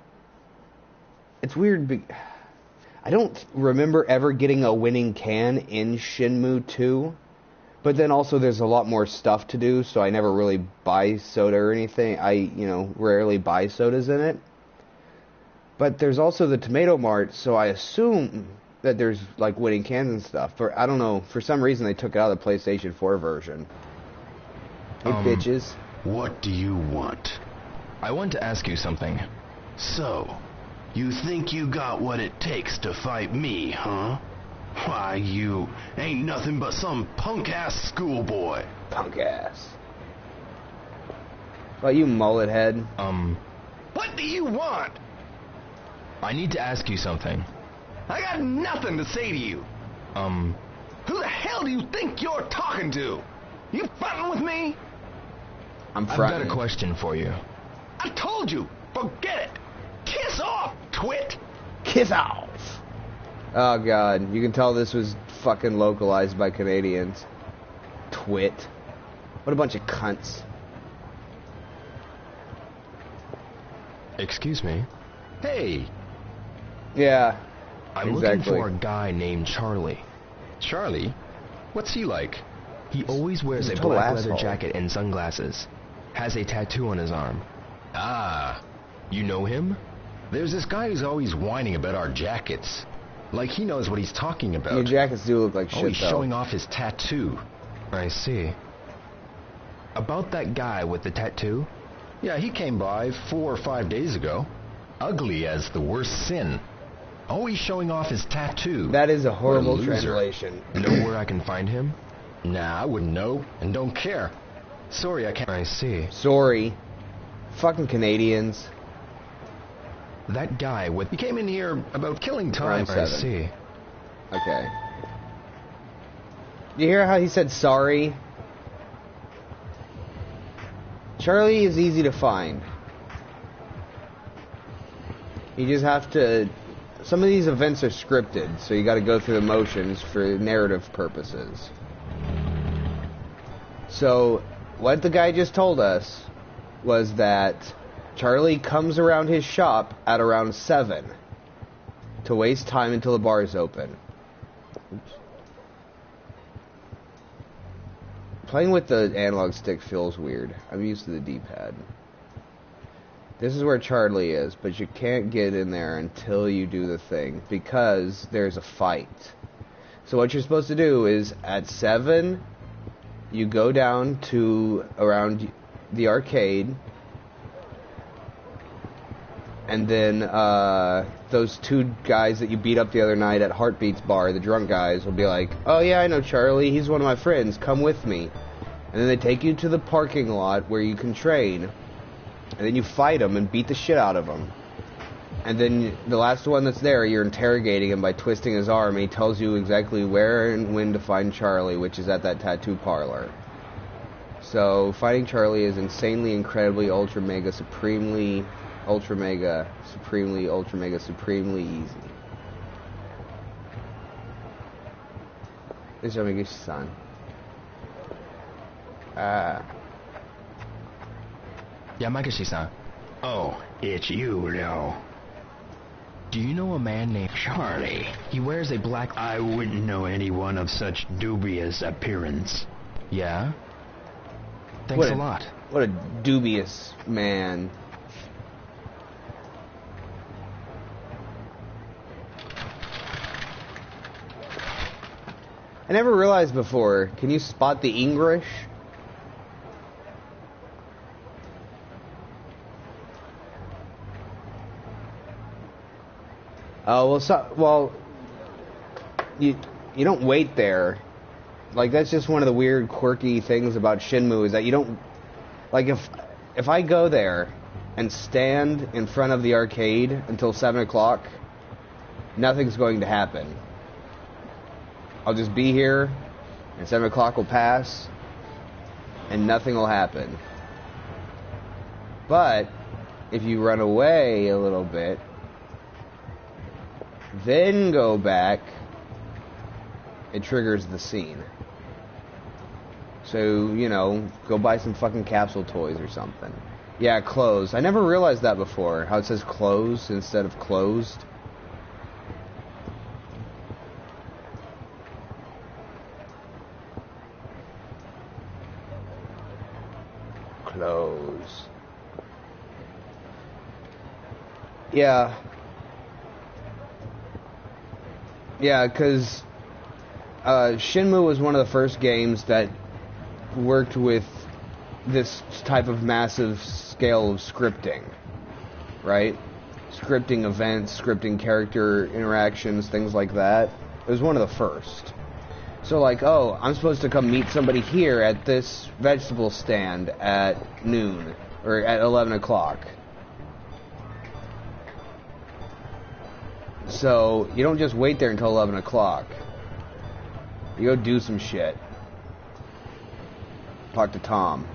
It's weird. I don't remember ever getting a winning can in Shenmue 2. But then also there's a lot more stuff to do, so I never really buy soda or anything. I, rarely buy sodas in it. But there's also the Tomato Mart, so I assume that there's, like, winning cans and stuff. I don't know, for some reason they took it out of the PlayStation 4 version. Hey, bitches. What do you want? I want to ask you something. So, you think you got what it takes to fight me, huh? Why, you ain't nothing but some punk-ass schoolboy. Punk-ass. Well, you mullet head. What do you want? I need to ask you something. I got nothing to say to you. Who the hell do you think you're talking to? You frontin' with me? I've got a question for you. I told you, forget it. Kiss off, twit. Kiss off. Oh god, you can tell this was fucking localized by Canadians. Twit. What a bunch of cunts. Excuse me? Hey. Yeah. I'm looking for a guy named Charlie. Charlie? What's he like? He always wears a black leather jacket and sunglasses. Has a tattoo on his arm. Ah. You know him? There's this guy who's always whining about our jackets. Like he knows what he's talking about. Your jackets do look like shit, always though. Showing off his tattoo. I see. About that guy with the tattoo? Yeah, he came by 4 or 5 days ago. Ugly as the worst sin. Always showing off his tattoo. That is a horrible translation. Know where I can find him? Nah, I wouldn't know, and don't care. Sorry, I can't. I see. Sorry. Fucking Canadians. That guy with... He came in here about killing time. I see. Okay. You hear how he said sorry? Charlie is easy to find. You just have to... Some of these events are scripted, so you gotta go through the motions for narrative purposes. So, what the guy just told us was that Charlie comes around his shop at around 7 to waste time until the bar is open. Oops. Playing with the analog stick feels weird. I'm used to the D-pad. This is where Charlie is, but you can't get in there until you do the thing, because there's a fight. So what you're supposed to do is, at 7, you go down to around the arcade, and then those 2 guys that you beat up the other night at Heartbeats Bar, the drunk guys, will be like, oh yeah, I know Charlie, he's one of my friends, come with me. And then they take you to the parking lot where you can train. And then you fight him and beat the shit out of him. And then the last one that's there, you're interrogating him by twisting his arm. And he tells you exactly where and when to find Charlie, which is at that tattoo parlor. So finding Charlie is insanely, incredibly, ultra mega, supremely, ultra mega, supremely, ultra mega, supremely easy. This is Yamaguchi-san. Yamaguchi-san. Oh, it's you, Leo. Do you know a man named Charlie? He wears a black... I wouldn't know anyone of such dubious appearance. Yeah? Thanks a lot. What a dubious man. I never realized before, can you spot the English? Well, you don't wait there. Like, that's just one of the weird, quirky things about Shenmue, is that you don't... Like, if I go there and stand in front of the arcade until 7 o'clock, nothing's going to happen. I'll just be here, and 7 o'clock will pass, and nothing will happen. But, if you run away a little bit, then go back, it triggers the scene. So, you know, go buy some fucking capsule toys or something. Yeah, closed. I never realized that before, how it says closed instead of closed. Close. Yeah. Yeah, because Shenmue was one of the first games that worked with this type of massive scale of scripting, right? Scripting events, scripting character interactions, things like that. It was one of the first. So like, oh, I'm supposed to come meet somebody here at this vegetable stand at noon, or at 11 o'clock. So, you don't just wait there until 11 o'clock. You go do some shit. Talk to Tom.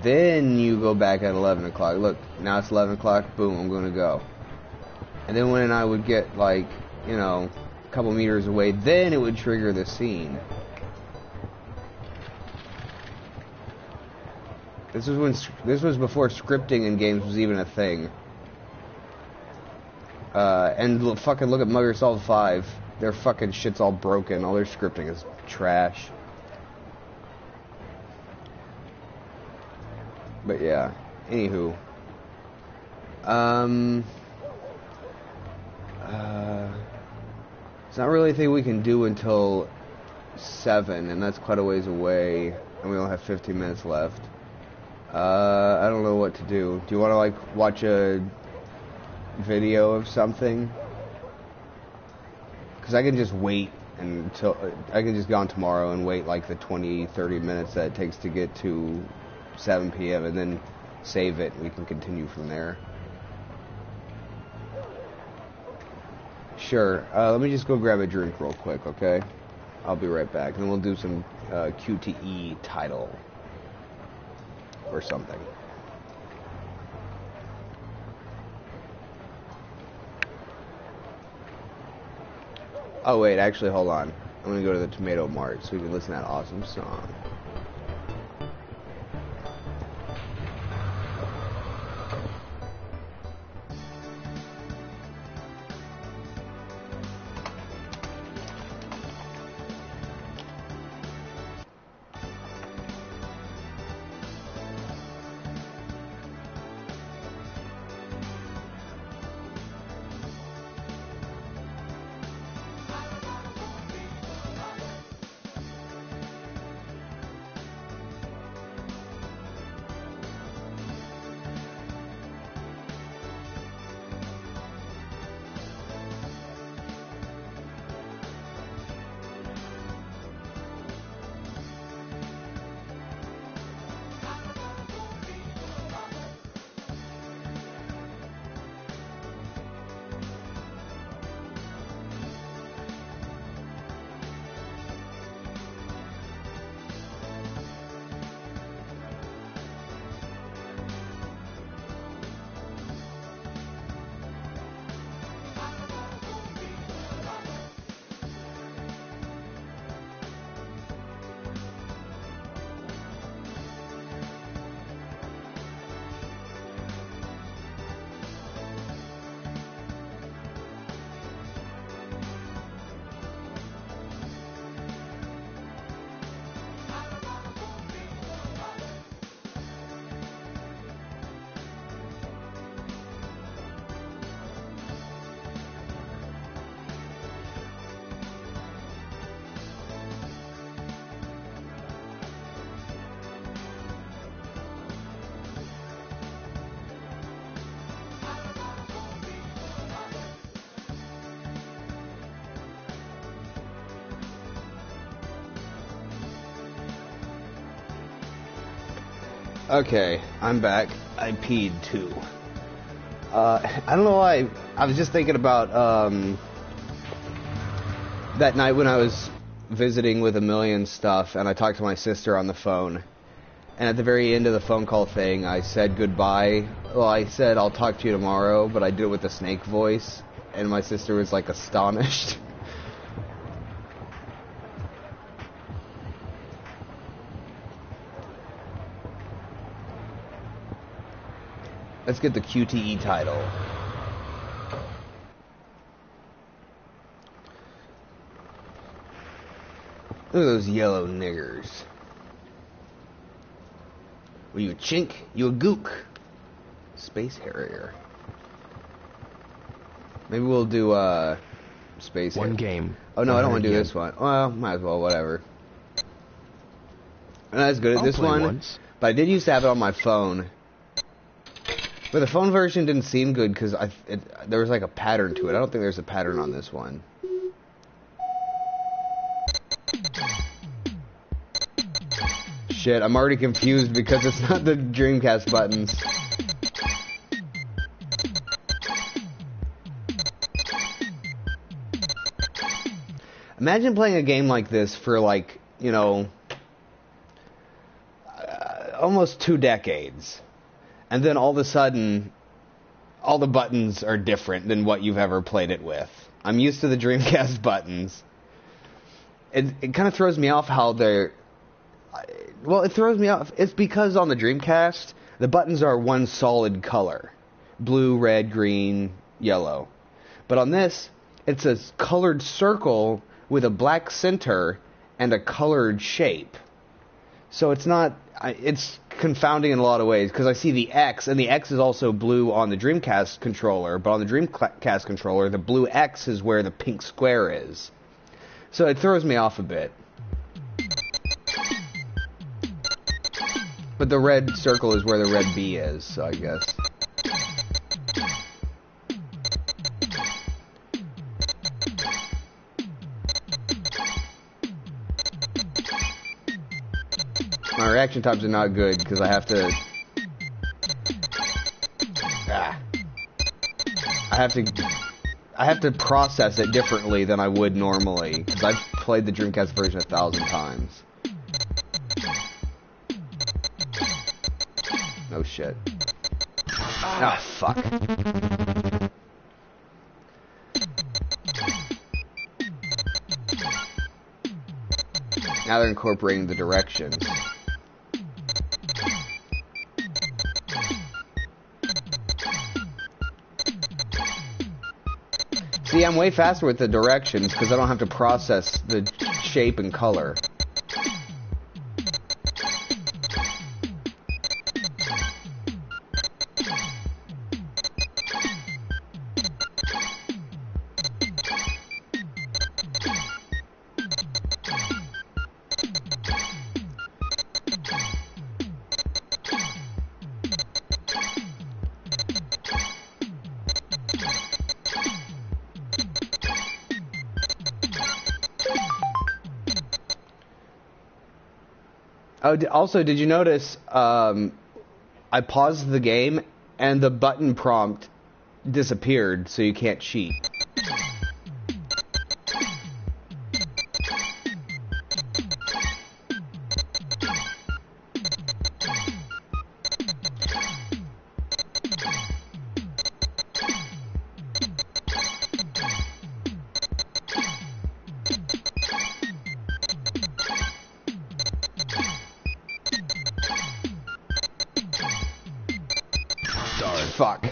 Then you go back at 11 o'clock. Look, now it's 11 o'clock. Boom, I'm going to go. And then when I would get, like, you know, a couple meters away, then it would trigger the scene. This was before scripting in games was even a thing. And fucking look at Metal Gear Solid 5. Their fucking shit's all broken. All their scripting is trash. But yeah, anywho. It's not really anything we can do until 7, and that's quite a ways away, and we only have 15 minutes left. I don't know what to do. Do you want to, like, watch a video of something? Because I can just wait until... I can just go on tomorrow and wait, like, the 20-30 minutes that it takes to get to 7 p.m. and then save it, and we can continue from there. Sure. Let me just go grab a drink real quick, okay? I'll be right back. And then we'll do some QTE title. Or something. Oh wait, actually hold on. I'm gonna go to the Tomato Mart so we can listen to that awesome song. Okay, I'm back. I peed too. I don't know why. I was just thinking about that night when I was visiting with A Million stuff, and I talked to my sister on the phone. And at the very end of the phone call thing, I said goodbye. Well, I said I'll talk to you tomorrow, but I did it with a snake voice, and my sister was like astonished. Let's get the QTE title. Look at those yellow niggers. Were you a chink? You a gook? Space Harrier. Maybe we'll do Space Harrier. One game. Oh no, I don't want to do this one. Well, might as well, whatever. I'm not as good at this one, once. But I did used to have it on my phone. But the phone version didn't seem good because there was like a pattern to it. I don't think there's a pattern on this one. Shit, I'm already confused because it's not the Dreamcast buttons. Imagine playing a game like this for, like, you know, almost 2 decades. And then all of a sudden, all the buttons are different than what you've ever played it with. I'm used to the Dreamcast buttons. It kind of throws me off how they're... Well, it throws me off. It's because on the Dreamcast, the buttons are one solid color. Blue, red, green, yellow. But on this, it's a colored circle with a black center and a colored shape. So it's not... It's confounding in a lot of ways, because I see the X, and the X is also blue on the Dreamcast controller, but on the Dreamcast controller, the blue X is where the pink square is. So it throws me off a bit. But the red circle is where the red B is, so I guess. My reaction times are not good because I have to... I have to process it differently than I would normally, because I've played the Dreamcast version 1,000 times. Oh shit. Ah, fuck. Now they're incorporating the directions. See, I'm way faster with the directions because I don't have to process the shape and color. Oh, also, did you notice I paused the game and the button prompt disappeared, so you can't cheat. Fuck.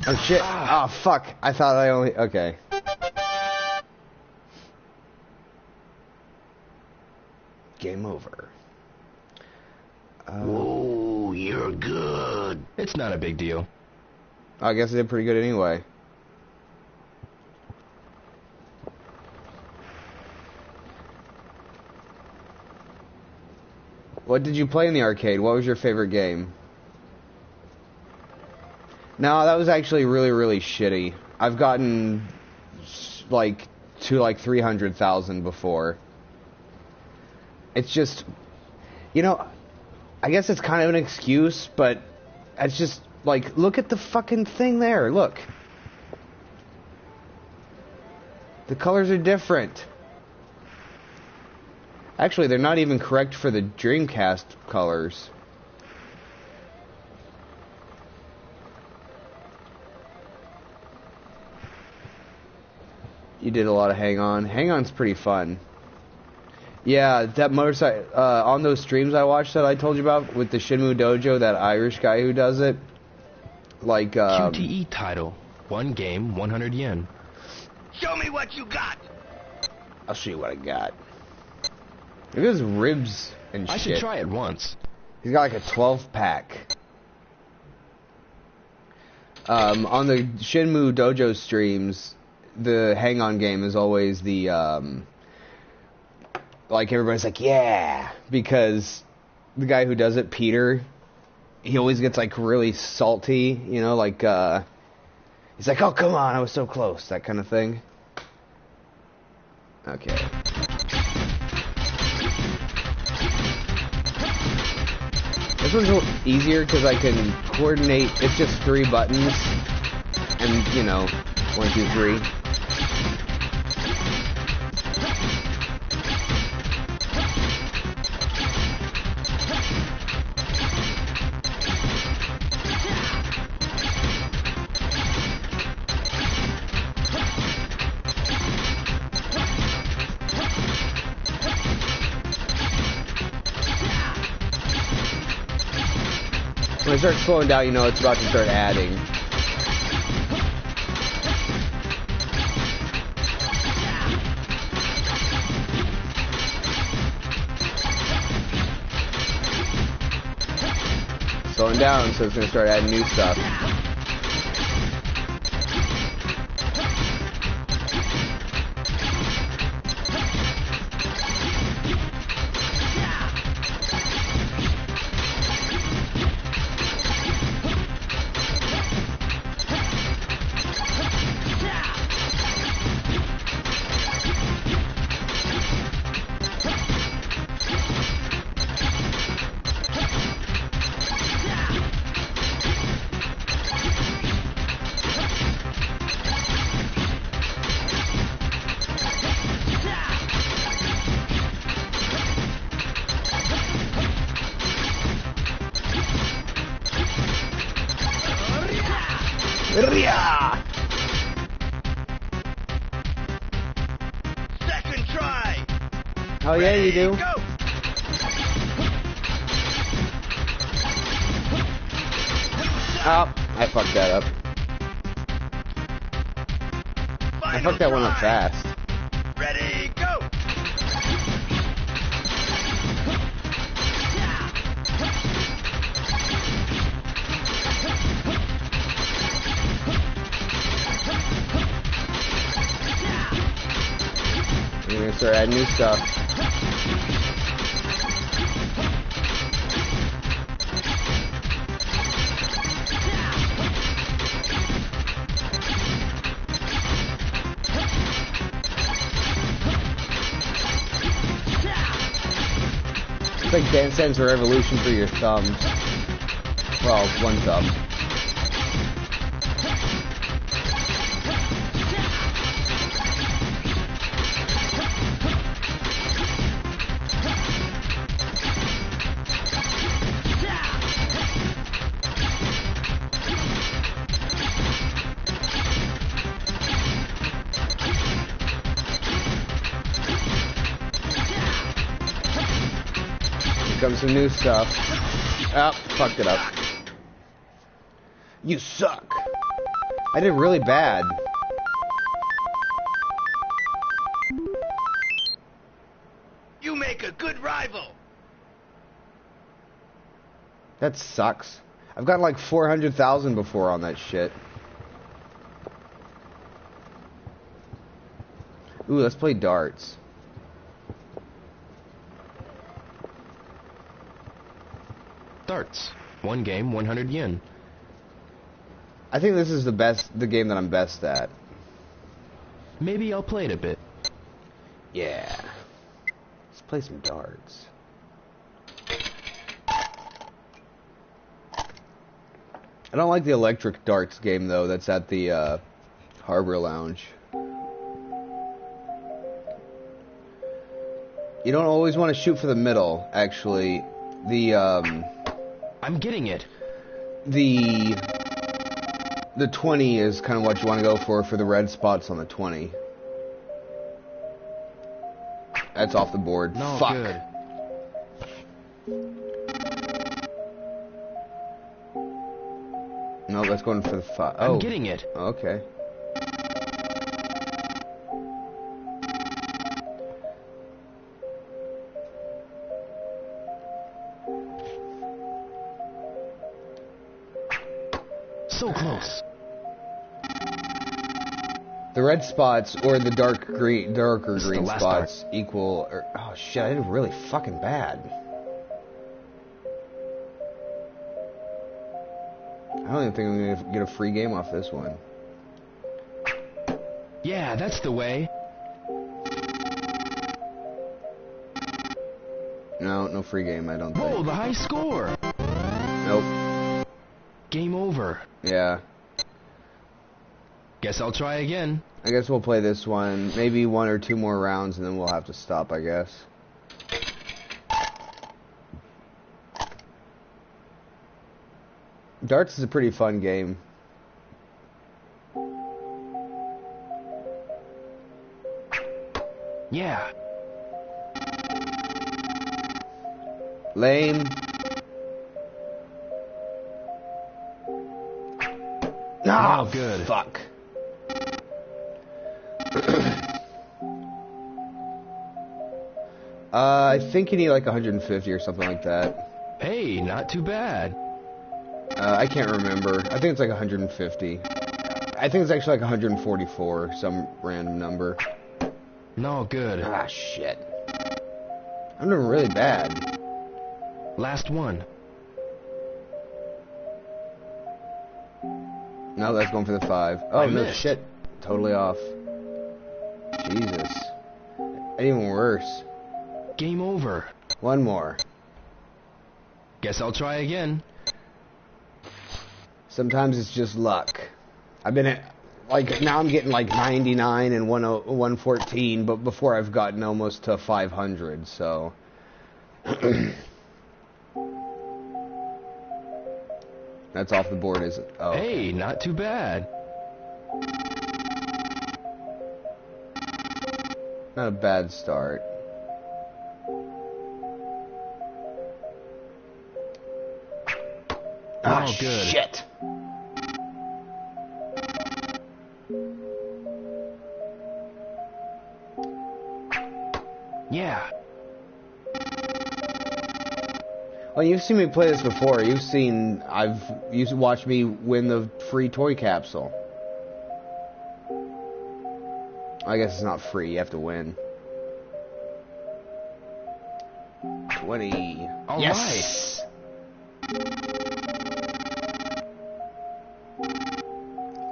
Oh shit. Oh fuck. I thought I only... Okay. Game over. Whoa, you're good. It's not a big deal. I guess I did pretty good anyway. What did you play in the arcade? What was your favorite game? No, that was actually really, really shitty. I've gotten like to like 300,000 before. It's just, you know, I guess it's kind of an excuse, but it's just like, look at the fucking thing there. Look. The colors are different. Actually, they're not even correct for the Dreamcast colors. You did a lot of Hang On. Hang On's pretty fun. Yeah, that motorcycle, on those streams I watched that I told you about with the Shenmue Dojo, that Irish guy who does it, like, QTE title. 1 game, 100 yen. Show me what you got. I'll show you what I got. Look at his ribs and shit. I should try it once. He's got like a 12-pack. On the Shenmue Dojo streams, the Hang On game is always the, like, everybody's like, yeah, because the guy who does it, Peter, he always gets, like, really salty, you know, like, he's like, oh, come on, I was so close, that kind of thing. Okay. This one's a little easier because I can coordinate. It's just 3 buttons, and you know, 1, 2, 3. When it starts slowing down, you know it's about to start adding. Slowing down, so it's going to start adding new stuff. Second try. Oh yeah, you do. Go. Oh, I fucked that up. I fucked that one up fast. Ready, go. We're gonna start adding new stuff. It's like Dance Dance Revolution for your thumbs. Well, one thumb. Comes some new stuff. Oh, fucked it up. You suck. I did really bad. You make a good rival. That sucks. I've gotten like 400,000 before on that shit. Ooh, let's play darts. Darts. One game, 100 yen. I think this is the game that I'm best at. Maybe I'll play it a bit. Yeah. Let's play some darts. I don't like the electric darts game though that's at the Harbor Lounge. You don't always want to shoot for the middle, actually. I'm getting it. The 20 is kind of what you want to go for the red spots on the 20. That's off the board. No, fuck. Good. No, that's going for the 5. Oh. I'm getting it. Okay. So close. The red spots or the darker green spots equal. Oh shit! I did really fucking bad. I don't even think I'm gonna get a free game off this one. Yeah, that's the way. No free game. I don't think. Whoa, the high score. Nope. Game over. Yeah. Guess I'll try again. I guess we'll play this one. Maybe 1 or 2 more rounds, and then we'll have to stop, I guess. Darts is a pretty fun game. Yeah. Lame. Oh, good. Fuck. I think you need like 150 or something like that. Hey, not too bad. I can't remember. I think it's like 150. I think it's actually like 144, some random number. No good. Ah, shit. I'm doing really bad. Last one. No, that's going for the 5. Oh, no missed. shit. Totally off. Jesus. Even worse. Game over. One more. Guess I'll try again. Sometimes it's just luck. I've been at, like, now I'm getting like 99 and 114, but before I've gotten almost to 500, so. That's off the board, is it? Oh. Hey, not too bad. Not a bad start. Oh, good. Shit. Yeah. Well, you've seen me play this before. You've watched me win the free toy capsule. I guess it's not free. You have to win. 20. All yes.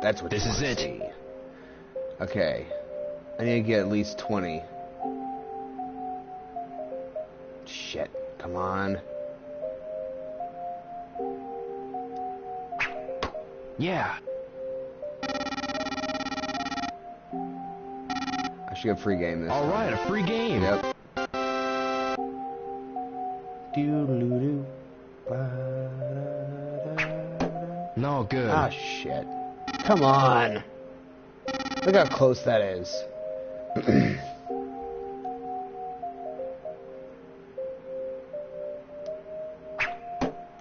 That's what this is it. See. Okay. I need to get at least 20. Shit. Come on. Yeah. I should get a free game this time. Alright, a free game. Yep. No good. Ah, shit. Come on. Look how close that is.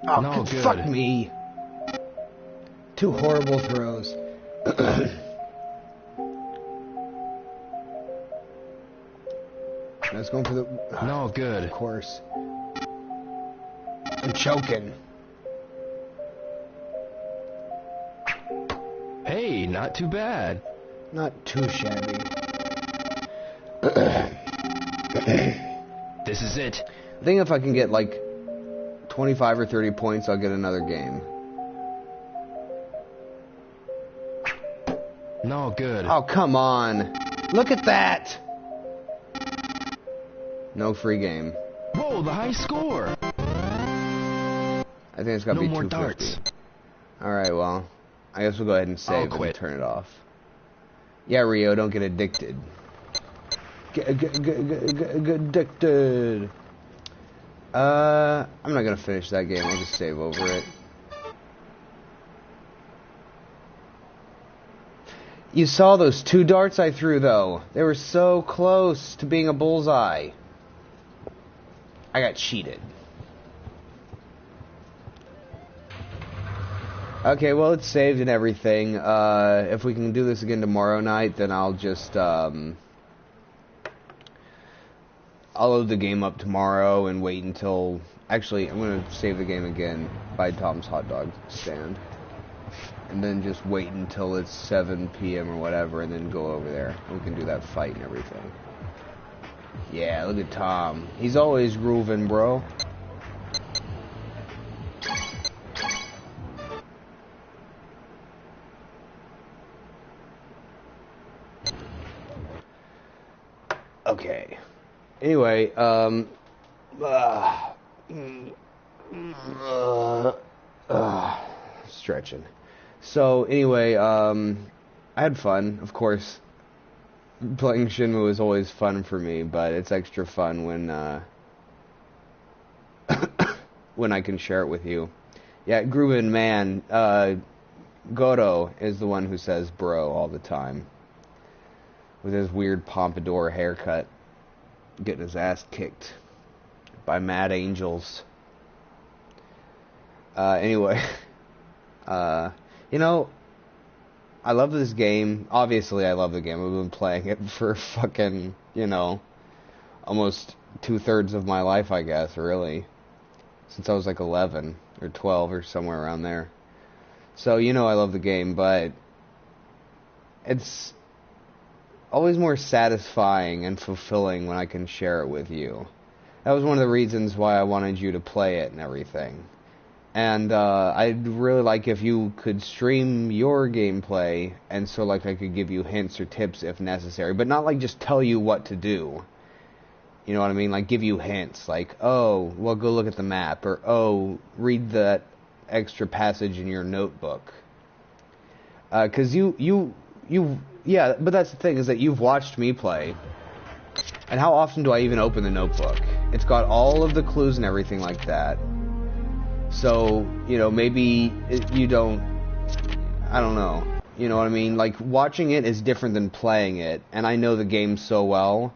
Oh, no good. Fuck me. 2 horrible throws. Let's go for the... No good. Of course. I'm choking. Hey, not too bad. Not too shabby. This is it. I think if I can get like 25 or 30 points, I'll get another game. No good. Oh, come on. Look at that. No free game. Whoa, the high score. I think it's got to be 250. No more darts. Alright, well, I guess we'll go ahead and save and turn it off. Yeah, Rio, don't get addicted. Get addicted. I'm not gonna finish that game. I'll just save over it. You saw those 2 darts I threw, though. They were so close to being a bullseye. I got cheated. Okay, well, it's saved and everything. If we can do this again tomorrow night, then I'll just, I'll load the game up tomorrow and wait until... Actually, I'm going to save the game again by Tom's Hot Dog Stand. And then just wait until it's 7 p.m. or whatever, and then go over there. We can do that fight and everything. Yeah, look at Tom. He's always grooving, bro. Okay. Anyway, stretching. So anyway, I had fun, of course. Playing Shenmue is always fun for me, but it's extra fun when when I can share it with you. Yeah, Groovin' Man, Goro is the one who says bro all the time. With his weird pompadour haircut. Getting his ass kicked by mad angels. Anyway. You know, I love this game. Obviously, I love the game. I've been playing it for fucking, you know, almost 2/3 of my life, I guess, really. Since I was like 11 or 12 or somewhere around there. So, you know I love the game, but it's always more satisfying and fulfilling when I can share it with you. That was one of the reasons why I wanted you to play it and everything. And I'd really like if you could stream your gameplay, and so like I could give you hints or tips if necessary, but not like just tell you what to do. You know what I mean? Like give you hints, like, oh, well, go look at the map, or oh, read that extra passage in your notebook. 'Cause yeah, but that's the thing, is that you've watched me play. And how often do I even open the notebook? It's got all of the clues and everything like that. So, you know, maybe you don't, I don't know. You know what I mean? Like, watching it is different than playing it, and I know the game so well.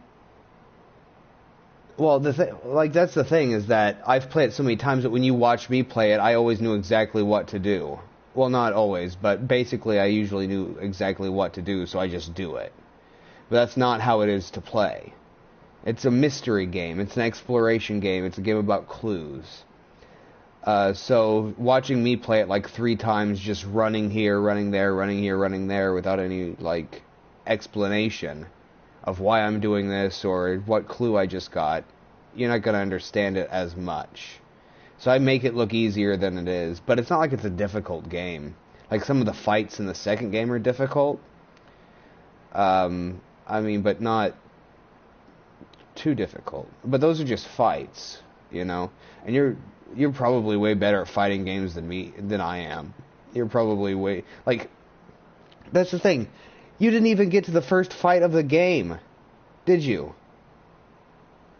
Well, that's the thing, is that I've played it so many times that when you watch me play it, I always knew exactly what to do. Well, not always, but basically I usually knew exactly what to do, so I just do it. But that's not how it is to play. It's a mystery game. It's an exploration game. It's a game about clues. So watching me play it like 3 times, just running here, running there, running here, running there, without any, like, explanation of why I'm doing this or what clue I just got, you're not going to understand it as much. So I make it look easier than it is, but it's not like it's a difficult game. Like some of the fights in the second game are difficult. I mean, but not too difficult. But those are just fights, you know? And you're probably way better at fighting games than I am. You're probably way, like, that's the thing. You didn't even get to the first fight of the game, did you?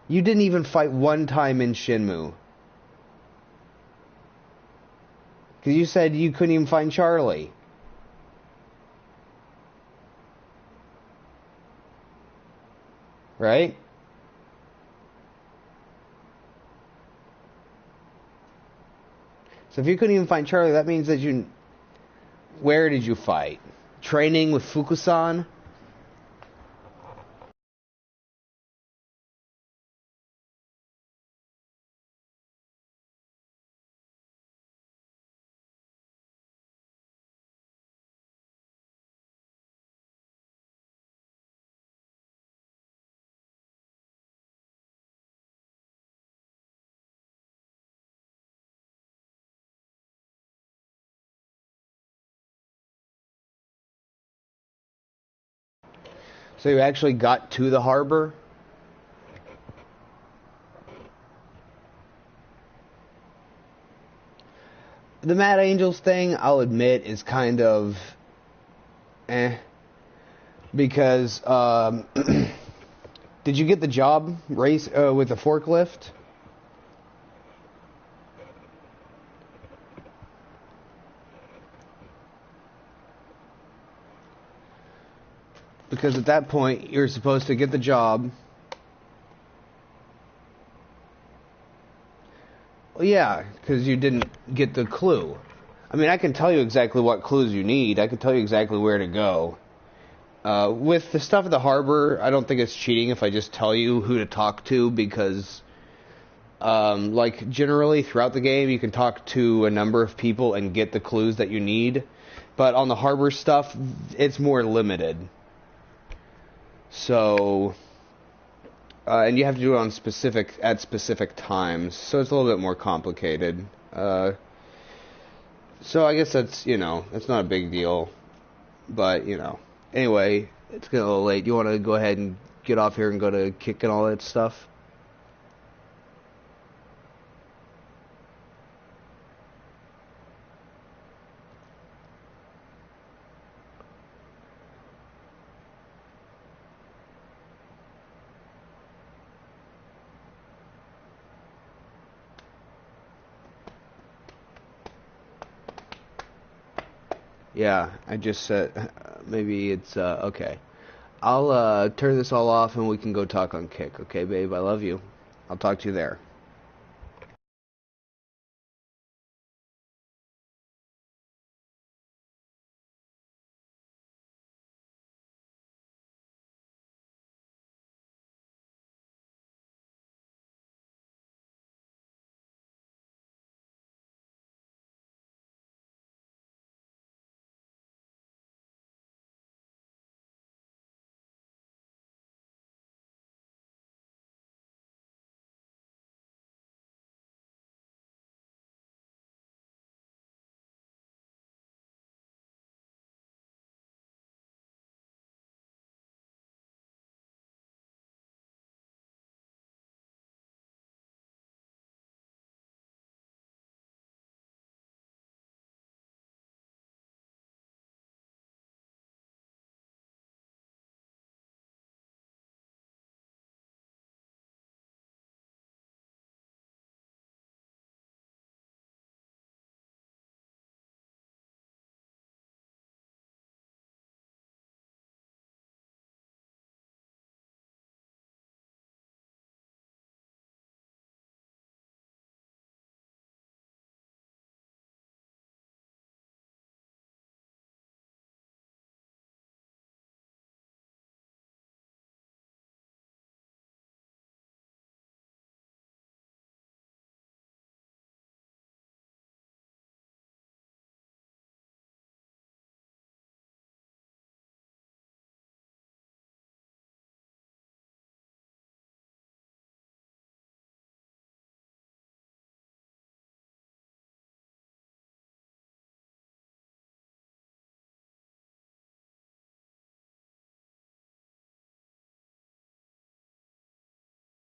You didn't even fight one time in Shenmue. Because you said you couldn't even find Charlie. Right? So if you couldn't even find Charlie, that means that you... Where did you fight? Training with Fukusan? So you actually got to the harbor? The Mad Angels thing, I'll admit, is kind of because did you get the job race with the forklift? Because at that point, you're supposed to get the job. Well, yeah, because you didn't get the clue. I mean, I can tell you exactly what clues you need. I can tell you exactly where to go. With the stuff at the harbor, I don't think it's cheating if I just tell you who to talk to, because, like, generally throughout the game, you can talk to a number of people and get the clues that you need. But on the harbor stuff, it's more limited. So, and you have to do it on at specific times, so it's a little bit more complicated. So I guess that's, you know, that's not a big deal, but, you know, anyway, it's getting a little late. You want to go ahead and get off here and go to kick and all that stuff? Yeah, I just said maybe it's okay. I'll turn this all off and we can go talk on Kick. Okay, babe, I love you. I'll talk to you there.